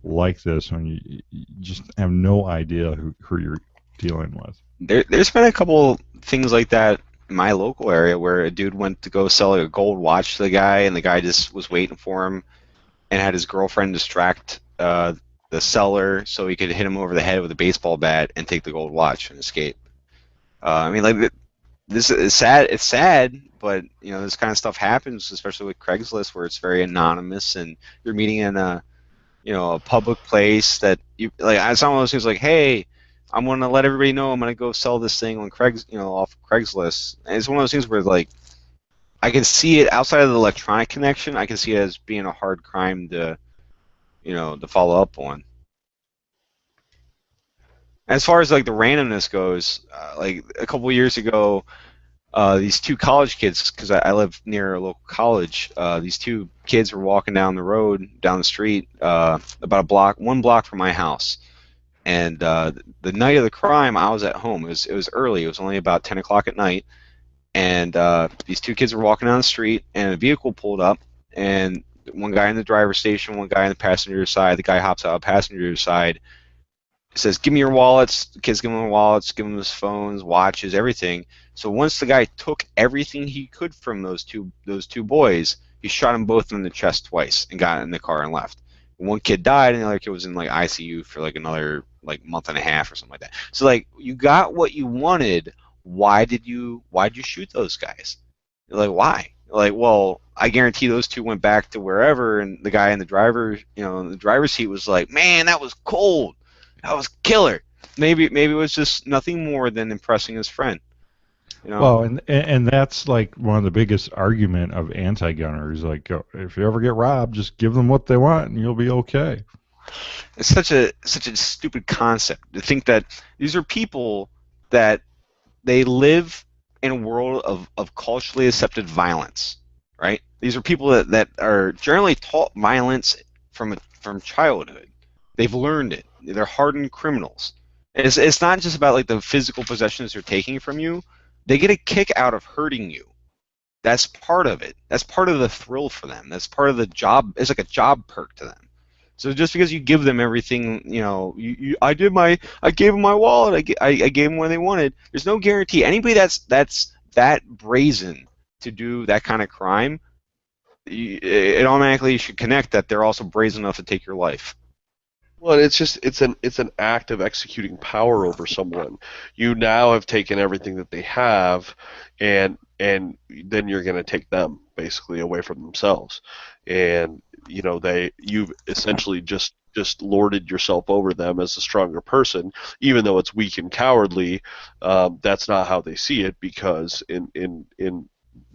S1: like this when you just have no idea who you're dealing with.
S2: There's been a couple things like that in my local area where a dude went to go sell a gold watch to the guy, and the guy just was waiting for him and had his girlfriend distract the seller so he could hit him over the head with a baseball bat and take the gold watch and escape. I mean, like, this is sad. It's sad, but this kind of stuff happens, especially with Craigslist, where it's very anonymous and you're meeting in a public place that you like. It's one of those things like, hey, I'm gonna let everybody know I'm gonna go sell this thing on off Craigslist. And it's one of those things where like I can see it outside of the electronic connection. I can see it as being a hard crime to to follow up on. As far as like the randomness goes, like a couple years ago, these two college kids, because I live near a local college, these two kids were walking down the street, about one block from my house. And the night of the crime, I was at home. It was early. It was only about 10 o'clock at night. And these two kids were walking down the street, and a vehicle pulled up, and one guy in the driver's station, one guy on the passenger side. The guy hops out of the passenger side, says, "Give me your wallets." The kids give him their wallets, give him his phones, watches, everything. So once the guy took everything he could from those two boys, he shot them both in the chest twice and got in the car and left. One kid died, and the other kid was in like ICU for like another like month and a half or something like that. So like you got what you wanted. Why'd you shoot those guys? Like, why? Like, well, I guarantee those two went back to wherever, and the guy in the driver's seat was like, "Man, that was cold. That was killer." Maybe it was just nothing more than impressing his friend.
S1: Well, and that's like one of the biggest argument of anti-gunners. Like, if you ever get robbed, just give them what they want, and you'll be okay.
S2: It's such a stupid concept to think that these are people that they live in a world of culturally accepted violence, right? These are people that are generally taught violence from childhood. They've learned it. They're hardened criminals. It's not just about like the physical possessions they're taking from you. They get a kick out of hurting you. That's part of it. That's part of the thrill for them. That's part of the job. It's like a job perk to them. So just because you give them everything, I gave them my wallet. I gave them what they wanted. There's no guarantee. Anybody that's that brazen to do that kind of crime, it automatically should connect that they're also brazen enough to take your life.
S3: Well, it's an act of executing power over someone. You now have taken everything that they have, and then you're going to take them basically away from themselves, and you've essentially just lorded yourself over them as a stronger person, even though it's weak and cowardly. That's not how they see it, because in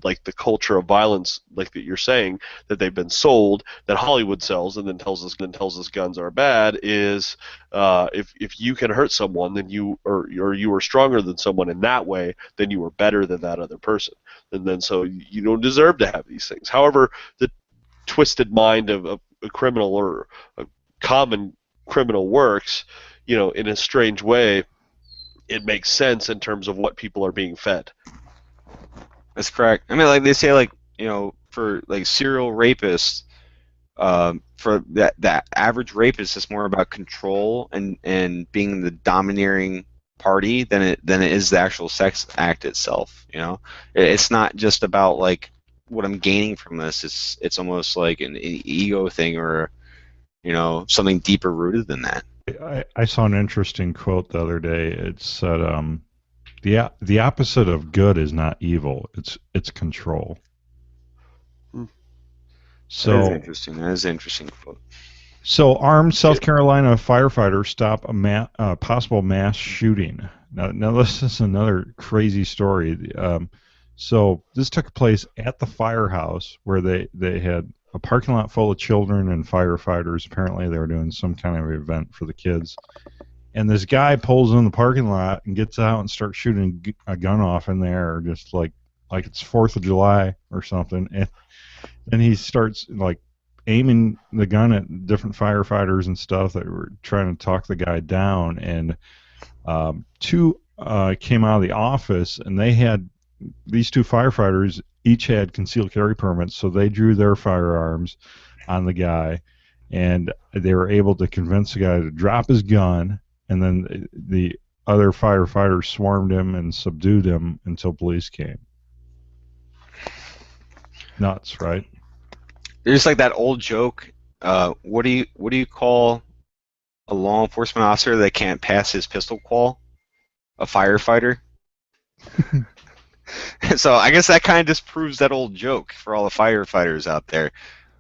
S3: like the culture of violence, like that you're saying, that they've been sold, that Hollywood sells and then tells us guns are bad, is if you can hurt someone, then you are stronger than someone in that way, then you are better than that other person, and then so you don't deserve to have these things. However, the twisted mind of a criminal or a common criminal works, in a strange way, it makes sense in terms of what people are being fed.
S2: That's correct. I mean, like they say, like for like serial rapists, for that average rapist, it's more about control and being the domineering party than it is the actual sex act itself. It's not just about like what I'm gaining from this. It's almost like an ego thing, or something deeper rooted than that.
S1: I saw an interesting quote the other day. It said, the opposite of good is not evil. It's control.
S3: Hmm.
S2: That is
S1: So
S2: interesting. That is an interesting quote.
S1: So, armed South Carolina firefighters stop a possible mass shooting. Now, this is another crazy story. So, this took place at the firehouse where they had a parking lot full of children and firefighters. Apparently, they were doing some kind of event for the kids. And this guy pulls in the parking lot and gets out and starts shooting a gun off in there, just like it's 4th of July or something. And he starts like aiming the gun at different firefighters and stuff that were trying to talk the guy down. And two came out of the office, and they had these two firefighters each had concealed carry permits, so they drew their firearms on the guy, and they were able to convince the guy to drop his gun. And then the other firefighters swarmed him and subdued him until police came. Nuts, right?
S2: There's like that old joke. What do you call a law enforcement officer that can't pass his pistol qual? A firefighter. So I guess that kind of disproves that old joke for all the firefighters out there.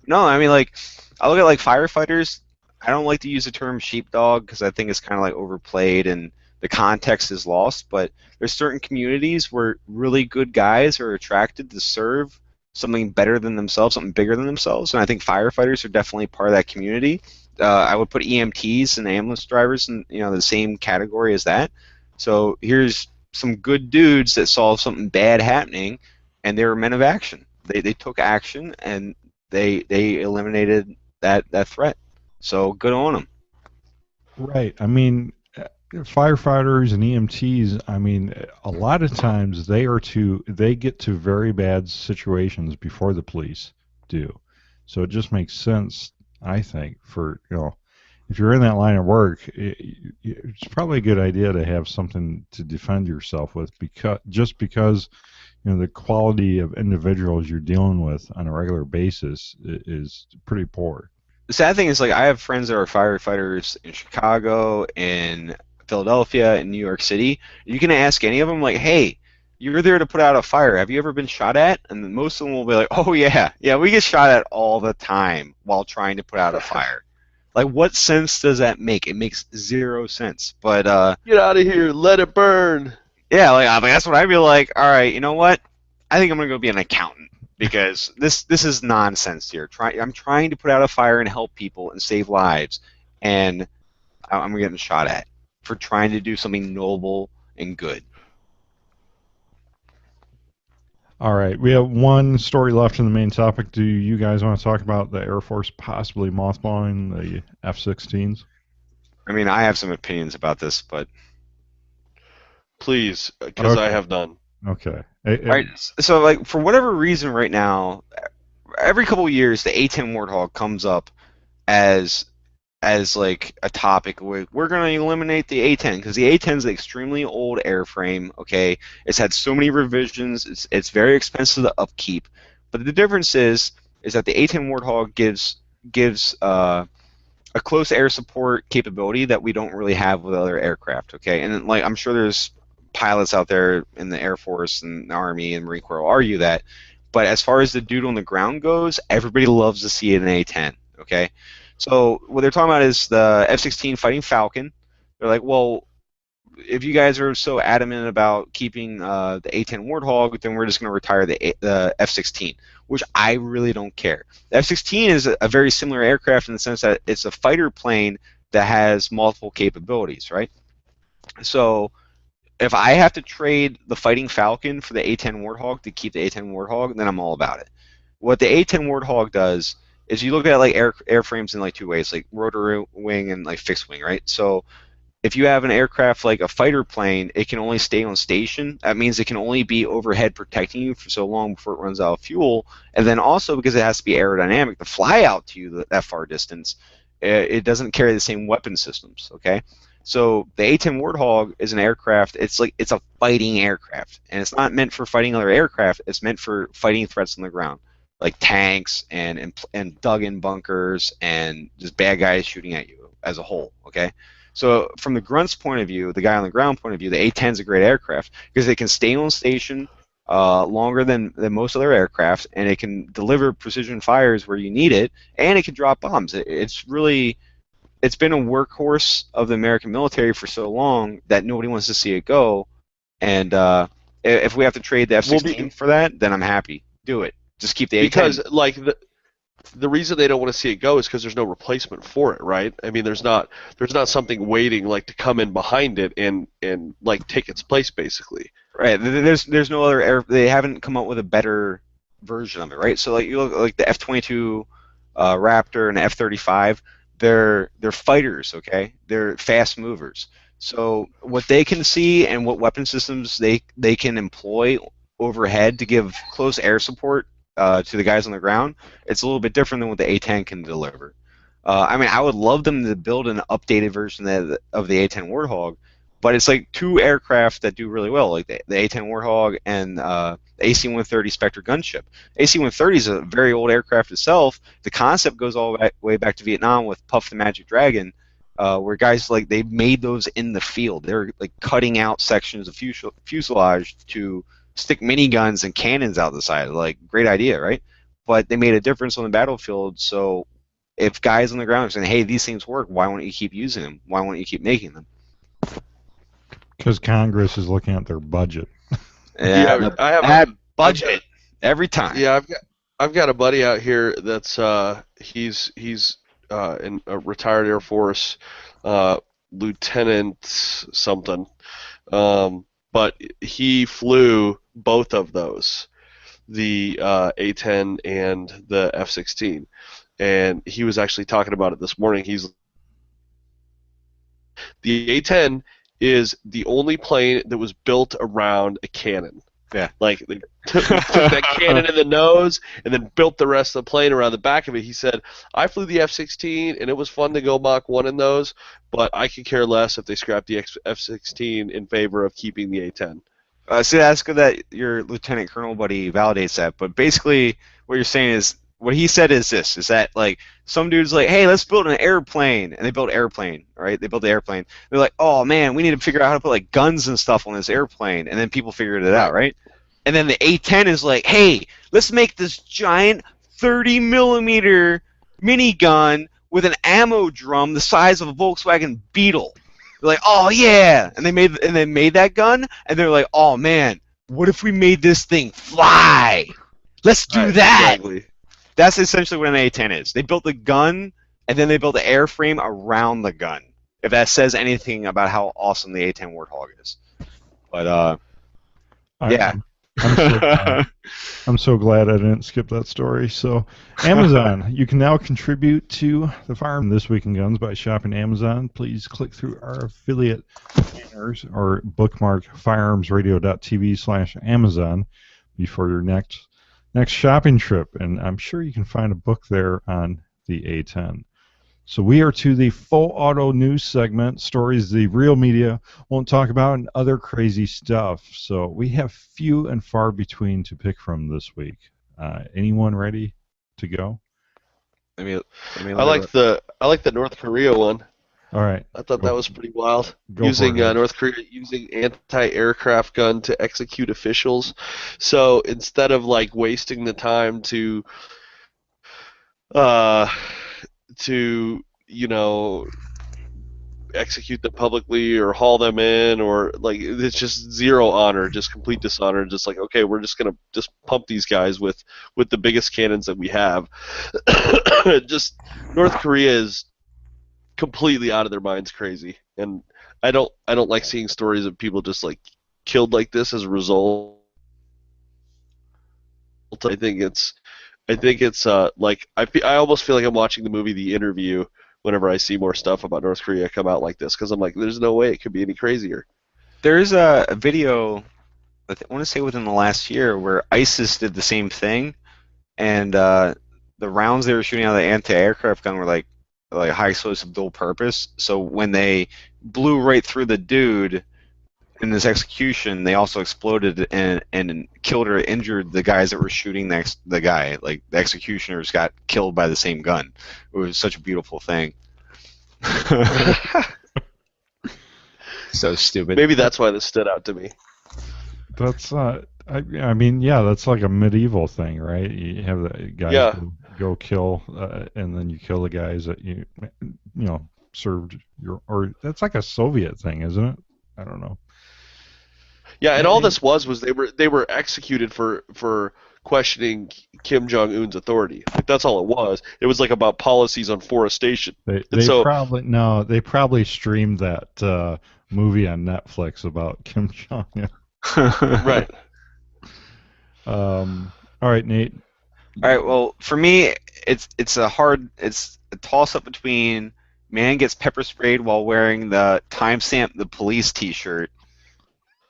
S2: No, I mean, like, I look at like firefighters. I don't like to use the term sheepdog because I think it's kind of like overplayed and the context is lost. But there's certain communities where really good guys are attracted to serve something better than themselves, something bigger than themselves. And I think firefighters are definitely part of that community. I would put EMTs and ambulance drivers in the same category as that. So here's some good dudes that saw something bad happening, and they were men of action. They took action and they eliminated that threat. So good on them.
S1: Right. I mean, firefighters and EMTs, I mean, a lot of times they get to very bad situations before the police do. So it just makes sense, I think, for, if you're in that line of work, it's probably a good idea to have something to defend yourself with, because the quality of individuals you're dealing with on a regular basis is pretty poor.
S2: The sad thing is, like, I have friends that are firefighters in Chicago, in Philadelphia, in New York City. You can ask any of them, like, hey, you're there to put out a fire. Have you ever been shot at? And most of them will be like, oh, yeah, we get shot at all the time while trying to put out a fire. Like, what sense does that make? It makes zero sense. But
S3: get out of here, let it burn.
S2: Yeah, like that's what I'd be like. All right, you know what? I think I'm gonna go be an accountant because this is nonsense here. I'm trying to put out a fire and help people and save lives, and I'm getting shot at for trying to do something noble and good.
S1: All right, we have one story left in the main topic. Do you guys want to talk about the Air Force possibly mothballing the F-16s?
S2: I mean, I have some opinions about this, but
S3: please, because
S1: Okay.
S3: I have none.
S1: Okay.
S2: All right. So, like, for whatever reason, right now, every couple of years, the A-10 Warthog comes up as like a topic. We're going to eliminate the A-10 because the A-10 is an extremely old airframe. Okay, it's had so many revisions. It's very expensive to upkeep. But the difference is that the A-10 Warthog gives a close air support capability that we don't really have with other aircraft. Okay, and like I'm sure there's pilots out there in the Air Force and the Army and Marine Corps will argue that. But as far as the dude on the ground goes, everybody loves to see an A-10. Okay. So what they're talking about is the F-16 Fighting Falcon. They're like, well, if you guys are so adamant about keeping the A-10 Warthog, then we're just going to retire the F-16, which I really don't care. The F-16 is a very similar aircraft in the sense that it's a fighter plane that has multiple capabilities, right? So if I have to trade the Fighting Falcon for the A-10 Warthog to keep the A-10 Warthog, then I'm all about it. What the A-10 Warthog does is you look at like airframes in like two ways, like rotor wing and like fixed wing, right? So if you have an aircraft like a fighter plane, it can only stay on station. That means it can only be overhead protecting you for so long before it runs out of fuel. And then also because it has to be aerodynamic to fly out to you that far distance, it doesn't carry the same weapon systems, okay? So the A-10 Warthog is an aircraft. It's a fighting aircraft, and it's not meant for fighting other aircraft. It's meant for fighting threats on the ground, like tanks and dug-in bunkers and just bad guys shooting at you as a whole. Okay, So from the grunt's point of view, the guy on the ground point of view, the A-10 is a great aircraft because it can stay on station longer than most other aircraft, and it can deliver precision fires where you need it, and it can drop bombs. It's been a workhorse of the American military for so long that nobody wants to see it go. And if we have to trade the F-16 for that, then I'm happy. Do it. Just keep the A-10.
S3: Because like the reason they don't want to see it go is because there's no replacement for it, right? I mean, there's not something waiting like to come in behind it and like take its place basically.
S2: Right. There's no other air. They haven't come up with a better version of it, right? So like you look like the F-22 Raptor and the F-35. They're fighters, okay? They're fast movers. So what they can see and what weapon systems they can employ overhead to give close air support to the guys on the ground, it's a little bit different than what the A-10 can deliver. I mean, I would love them to build an updated version of the A-10 Warthog, but it's like two aircraft that do really well, like the A-10 Warthog and the AC-130 Spectre gunship. AC-130 is a very old aircraft itself. The concept goes all the way back to Vietnam with Puff the Magic Dragon, where guys like they made those in the field. They're like cutting out sections of fuselage to stick miniguns and cannons out the side. Like, great idea, right? But they made a difference on the battlefield. So if guys on the ground are saying, "Hey, these things work. Why won't you keep using them? Why won't you keep making them?"
S1: Because Congress is looking at their budget.
S2: Yeah,
S3: I have
S2: that budget every time.
S3: Yeah, I've got a buddy out here that's he's in a retired Air Force lieutenant something, but he flew both of those, the A-10 and the F-16, and he was actually talking about it this morning. The A-10 is the only plane that was built around a cannon.
S2: Yeah.
S3: Like, they took that cannon in the nose and then built the rest of the plane around the back of it. He said, I flew the F-16, and it was fun to go Mach 1 in those, but I could care less if they scrap the F-16 in favor of keeping the A-10.
S2: See, that's good that your lieutenant colonel buddy validates that, but basically what you're saying is, what he said is this, is that, like, some dude's like, hey, let's build an airplane, and they built an airplane, right? They built the airplane. They're like, oh, man, we need to figure out how to put, like, guns and stuff on this airplane, and then people figured it out, right? And then the A-10 is like, hey, let's make this giant 30-millimeter minigun with an ammo drum the size of a Volkswagen Beetle. They're like, oh, yeah, and they made that gun, and they're like, oh, man, what if we made this thing fly? Let's do that.
S3: Exactly.
S2: That's essentially what an A-10 is. They built the gun, and then they built the airframe around the gun, if that says anything about how awesome the A-10 Warthog is. But, yeah.
S1: I'm so glad I didn't skip that story. So, Amazon, you can now contribute to the Firearm This Week in Guns by shopping Amazon. Please click through our affiliate banners or bookmark firearmsradio.tv/Amazon before your next shopping trip, and I'm sure you can find a book there on the A-10. So we are to the full auto news segment, stories the real media won't talk about, and other crazy stuff. So we have few and far between to pick from this week. Anyone ready to go?
S3: I like the North Korea one.
S1: All right.
S3: I thought that was pretty wild.
S1: North
S3: Korea using anti-aircraft gun to execute officials. So instead of like wasting the time to execute them publicly or haul them in, or like, it's just zero honor, just complete dishonor. Just like, okay, we're just gonna pump these guys with the biggest cannons that we have. Just North Korea is completely out of their minds crazy, and I don't like seeing stories of people just like killed like this as a result. I think it's like I almost feel like I'm watching the movie The Interview whenever I see more stuff about North Korea come out like this, because I'm like, there's no way it could be any crazier.
S2: There's a video, I want to say within the last year, where ISIS did the same thing, and the rounds they were shooting out of the anti-aircraft gun were like high explosive dual purpose. So when they blew right through the dude in this execution, they also exploded and killed or injured the guys that were shooting the guy. Like, the executioners got killed by the same gun. It was such a beautiful thing. So stupid.
S3: Maybe that's why this stood out to me.
S1: That's I mean, yeah, that's like a medieval thing, right? You have the guys go kill, and then you kill the guys that you served your, or that's like a Soviet thing, isn't it? I don't know.
S3: Yeah, and all this was they were executed for questioning Kim Jong Un's authority. Like, that's all it was. It was like about policies on forestation.
S1: They probably streamed that movie on Netflix about Kim Jong Un.
S3: Right.
S1: All right, Nate.
S2: All right. Well, for me, it's a toss up between man gets pepper sprayed while wearing the timestamp the police T-shirt,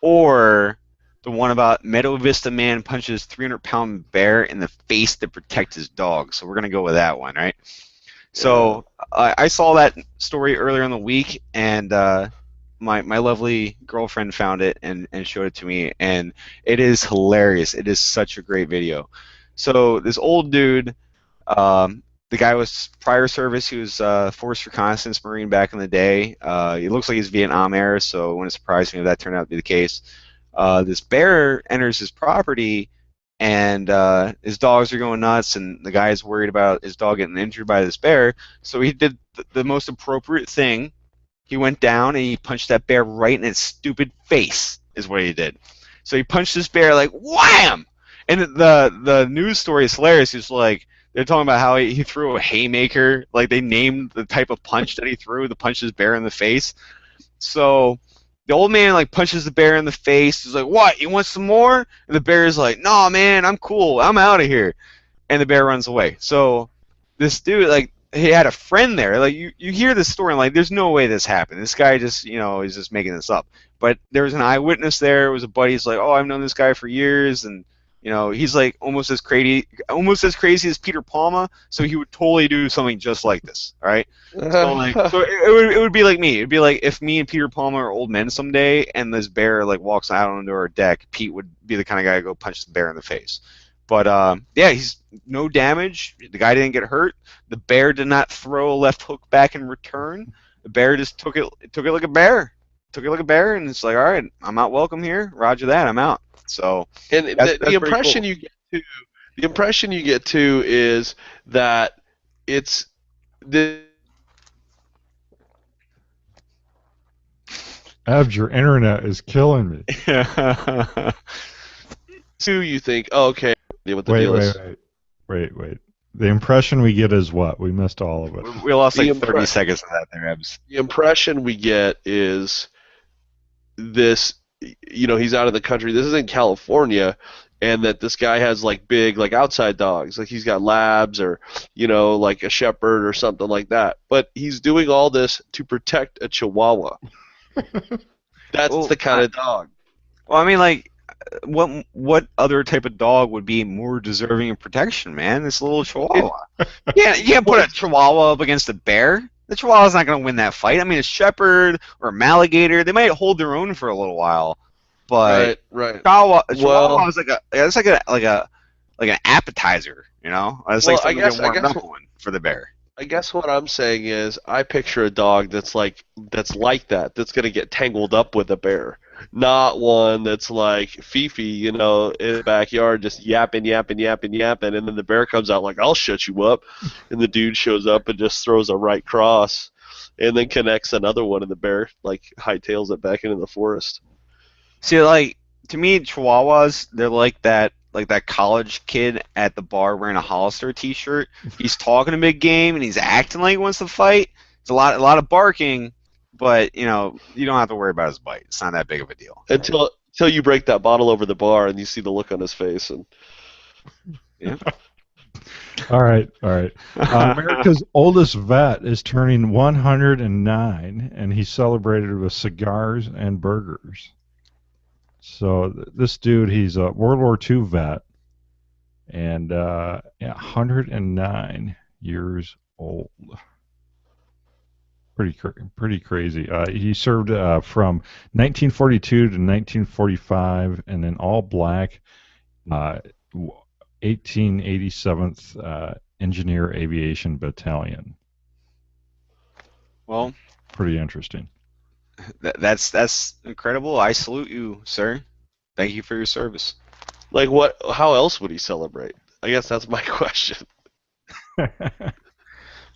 S2: or the one about Meadow Vista man punches 300-pound bear in the face to protect his dog. So we're gonna go with that one, right? So I saw that story earlier in the week, and my lovely girlfriend found it and showed it to me, and it is hilarious. It is such a great video. So this old dude, the guy was prior service. He was Force Reconnaissance Marine back in the day. He looks like he's Vietnam era, so it wouldn't surprise me if that turned out to be the case. This bear enters his property, and his dogs are going nuts, and the guy's worried about his dog getting injured by this bear. So he did the most appropriate thing. He went down and he punched that bear right in its stupid face, is what he did. So he punched this bear like wham! And the news story is hilarious. It's like they're talking about how he threw a haymaker. Like they named the type of punch that he threw to punch this bear in the face. So the old man like punches the bear in the face. He's like, "What? You want some more?" And the bear is like, "No, man, I'm cool. I'm out of here." And the bear runs away. So this dude, like, he had a friend there. Like you hear this story and like, there's no way this happened. This guy just is just making this up. But there was an eyewitness there. It was a buddy. He's like, "Oh, I've known this guy for years," and he's like almost as crazy as Peter Palma. So he would totally do something just like this. All right. So like, it would be like me. It'd be like if me and Peter Palma are old men someday, and this bear like walks out onto our deck. Pete would be the kind of guy to go punch the bear in the face. But yeah, he's no damage. The guy didn't get hurt. The bear did not throw a left hook back in return. The bear just took it like a bear. Took it like a bear, and it's like, all right, I'm not welcome here. Roger that, I'm out. So,
S3: and the impression
S2: cool.
S3: the impression you get to is that it's the
S1: Ebbs, your internet is killing me.
S3: So you think, oh, okay, what the deal is.
S1: Wait. The impression we get is what? We missed all of it.
S2: We lost like 30 seconds of that there, Ebbs.
S3: The impression we get is this, he's out of the country. This is in California, and that this guy has like big, like outside dogs. Like he's got labs or, like a shepherd or something like that. But he's doing all this to protect a Chihuahua. That's the kind of dog.
S2: Well, I mean, like, what other type of dog would be more deserving of protection, man? This little Chihuahua. Yeah, you can't put a Chihuahua up against a bear. The Chihuahua's not going to win that fight. I mean, a shepherd or a Maligator, they might hold their own for a little while, but
S3: right.
S2: Chihuahua is like an appetizer, It's like something to warm up on for the bear.
S3: I guess what I'm saying is I picture a dog that's like that, that's going to get tangled up with a bear. Not one that's like Fifi, in the backyard just yapping, and then the bear comes out like, "I'll shut you up," and the dude shows up and just throws a right cross, and then connects another one, and the bear like hightails it back into the forest.
S2: See, like, to me, Chihuahuas, they're like that college kid at the bar wearing a Hollister T-shirt. He's talking a big game and he's acting like he wants to fight. It's a lot of barking. But, you don't have to worry about his bite. It's not that big of a deal.
S3: Until you break that bottle over the bar and you see the look on his face. And
S2: yeah.
S1: All right. America's oldest vet is turning 109, and he's celebrated with cigars and burgers. So this dude, he's a World War II vet, and 109 years old. Pretty crazy. He served from 1942 to 1945, and in all black, 1887th Engineer Aviation Battalion.
S2: Well,
S1: pretty interesting.
S2: That's incredible. I salute you, sir. Thank you for your service.
S3: Like what? How else would he celebrate? I guess that's my question.
S2: Look at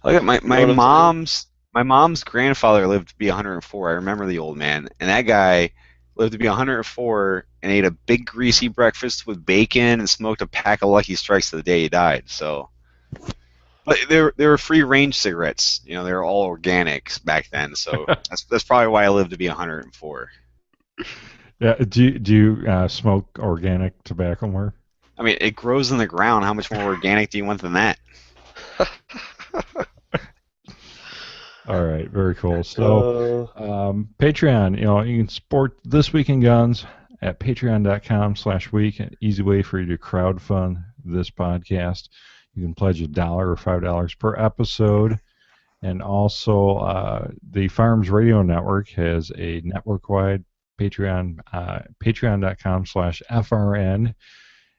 S3: You know what I'm saying?
S2: my mom's grandfather lived to be 104. I remember the old man, and that guy lived to be 104 and ate a big greasy breakfast with bacon and smoked a pack of Lucky Strikes to the day he died. So, but they were free range cigarettes. You know, they were all organics back then. So that's probably why I lived to be 104.
S1: Yeah. Do you smoke organic tobacco more?
S2: I mean, it grows in the ground. How much more organic do you want than that?
S1: All right, very cool. So, Patreon, you can support This Week in Guns at patreon.com/week. An easy way for you to crowdfund this podcast. You can pledge $1 or $5 per episode. And also, the Firearms Radio Network has a network-wide Patreon, patreon.com/FRN.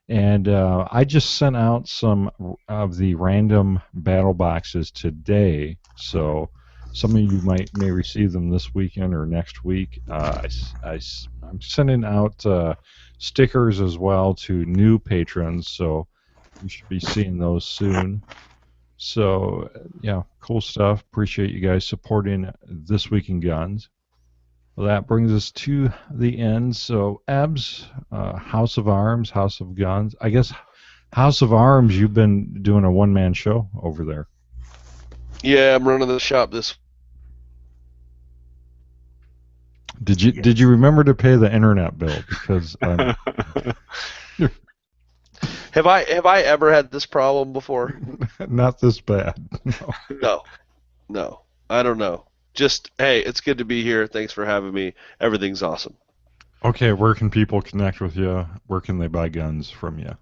S1: And I just sent out some of the random battle boxes today. So some of you may receive them this weekend or next week. I'm sending out stickers as well to new patrons. So you should be seeing those soon. So, yeah, cool stuff. Appreciate you guys supporting This Week in Guns. Well, that brings us to the end. So, Ebbs, House of Arms, House of Guns. I guess House of Arms, you've been doing a one-man show over there.
S3: Yeah, I'm running the shop this.
S1: Did you remember to pay the internet bill? Because
S3: Have I ever had this problem before?
S1: not this bad.
S3: No. I don't know. Just hey, it's good to be here. Thanks for having me. Everything's awesome.
S1: Okay, where can people connect with you? Where can they buy guns from you,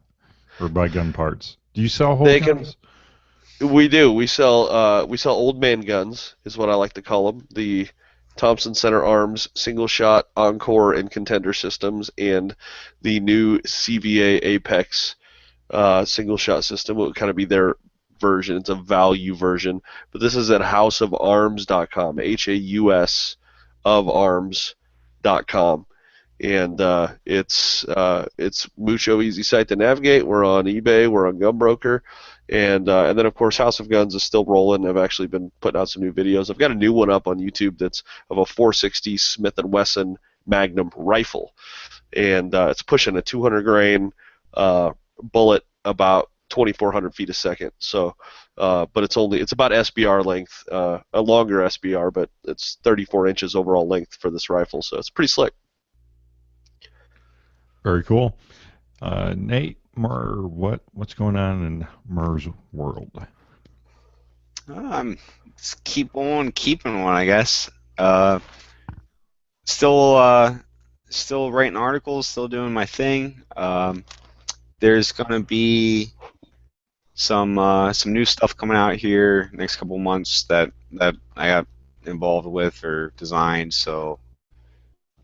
S1: or buy gun parts? Do you sell whole guns?
S3: We do. We sell old man guns, is what I like to call them. The Thompson Center Arms single shot Encore and Contender systems, and the new CVA Apex single shot system would kind of be their version. It's a value version, but this is at houseofarms.com, HAUS of arms.com, and it's mucho easy site to navigate. We're on eBay, we're on Gunbroker, and then of course House of Guns is still rolling. I've actually been putting out some new videos. I've got a new one up on YouTube that's of a 460 Smith & Wesson Magnum rifle, and it's pushing a 200 grain bullet about 2,400 feet a second. So, but it's about SBR length, a longer SBR, but it's 34 inches overall length for this rifle. So it's pretty slick.
S1: Very cool. Nate, Murr, what's going on in Murr's world?
S2: I'm just keep on keeping one, I guess. Still writing articles, still doing my thing. There's gonna be some new stuff coming out here next couple months that I got involved with or designed. So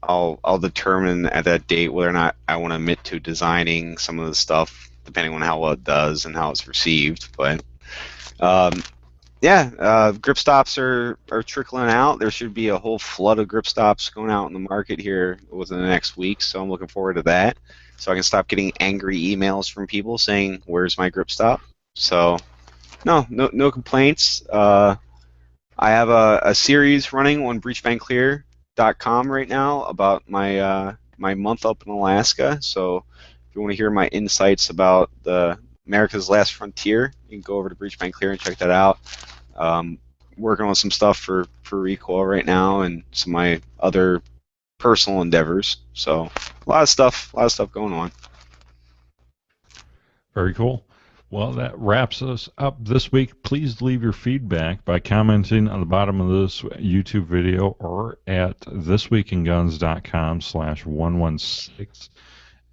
S2: I'll determine at that date whether or not I want to admit to designing some of the stuff, depending on how well it does and how it's received. But grip stops are trickling out. There should be a whole flood of grip stops going out in the market here within the next week. So I'm looking forward to that. So I can stop getting angry emails from people saying, "Where's my grip stop?" So, no complaints. I have a series running on breachbankclear.com right now about my my month up in Alaska. So, if you want to hear my insights about the America's Last Frontier, you can go over to Breachbank Clear and check that out. Working on some stuff for Recoil right now and some of my other personal endeavors. So, a lot of stuff going on.
S1: Very cool. Well, that wraps us up this week. Please leave your feedback by commenting on the bottom of this YouTube video or at thisweekinguns.com/116.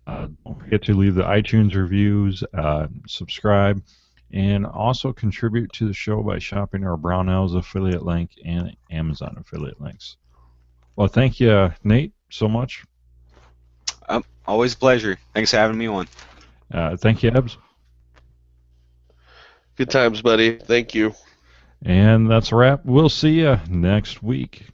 S1: Don't forget to leave the iTunes reviews, subscribe, and also contribute to the show by shopping our Brownells affiliate link and Amazon affiliate links. Well, thank you, Nate, so much.
S2: Always a pleasure. Thanks for having me on.
S1: Thank you, Ebbs.
S3: Good times, buddy. Thank you.
S1: And that's a wrap. We'll see you next week.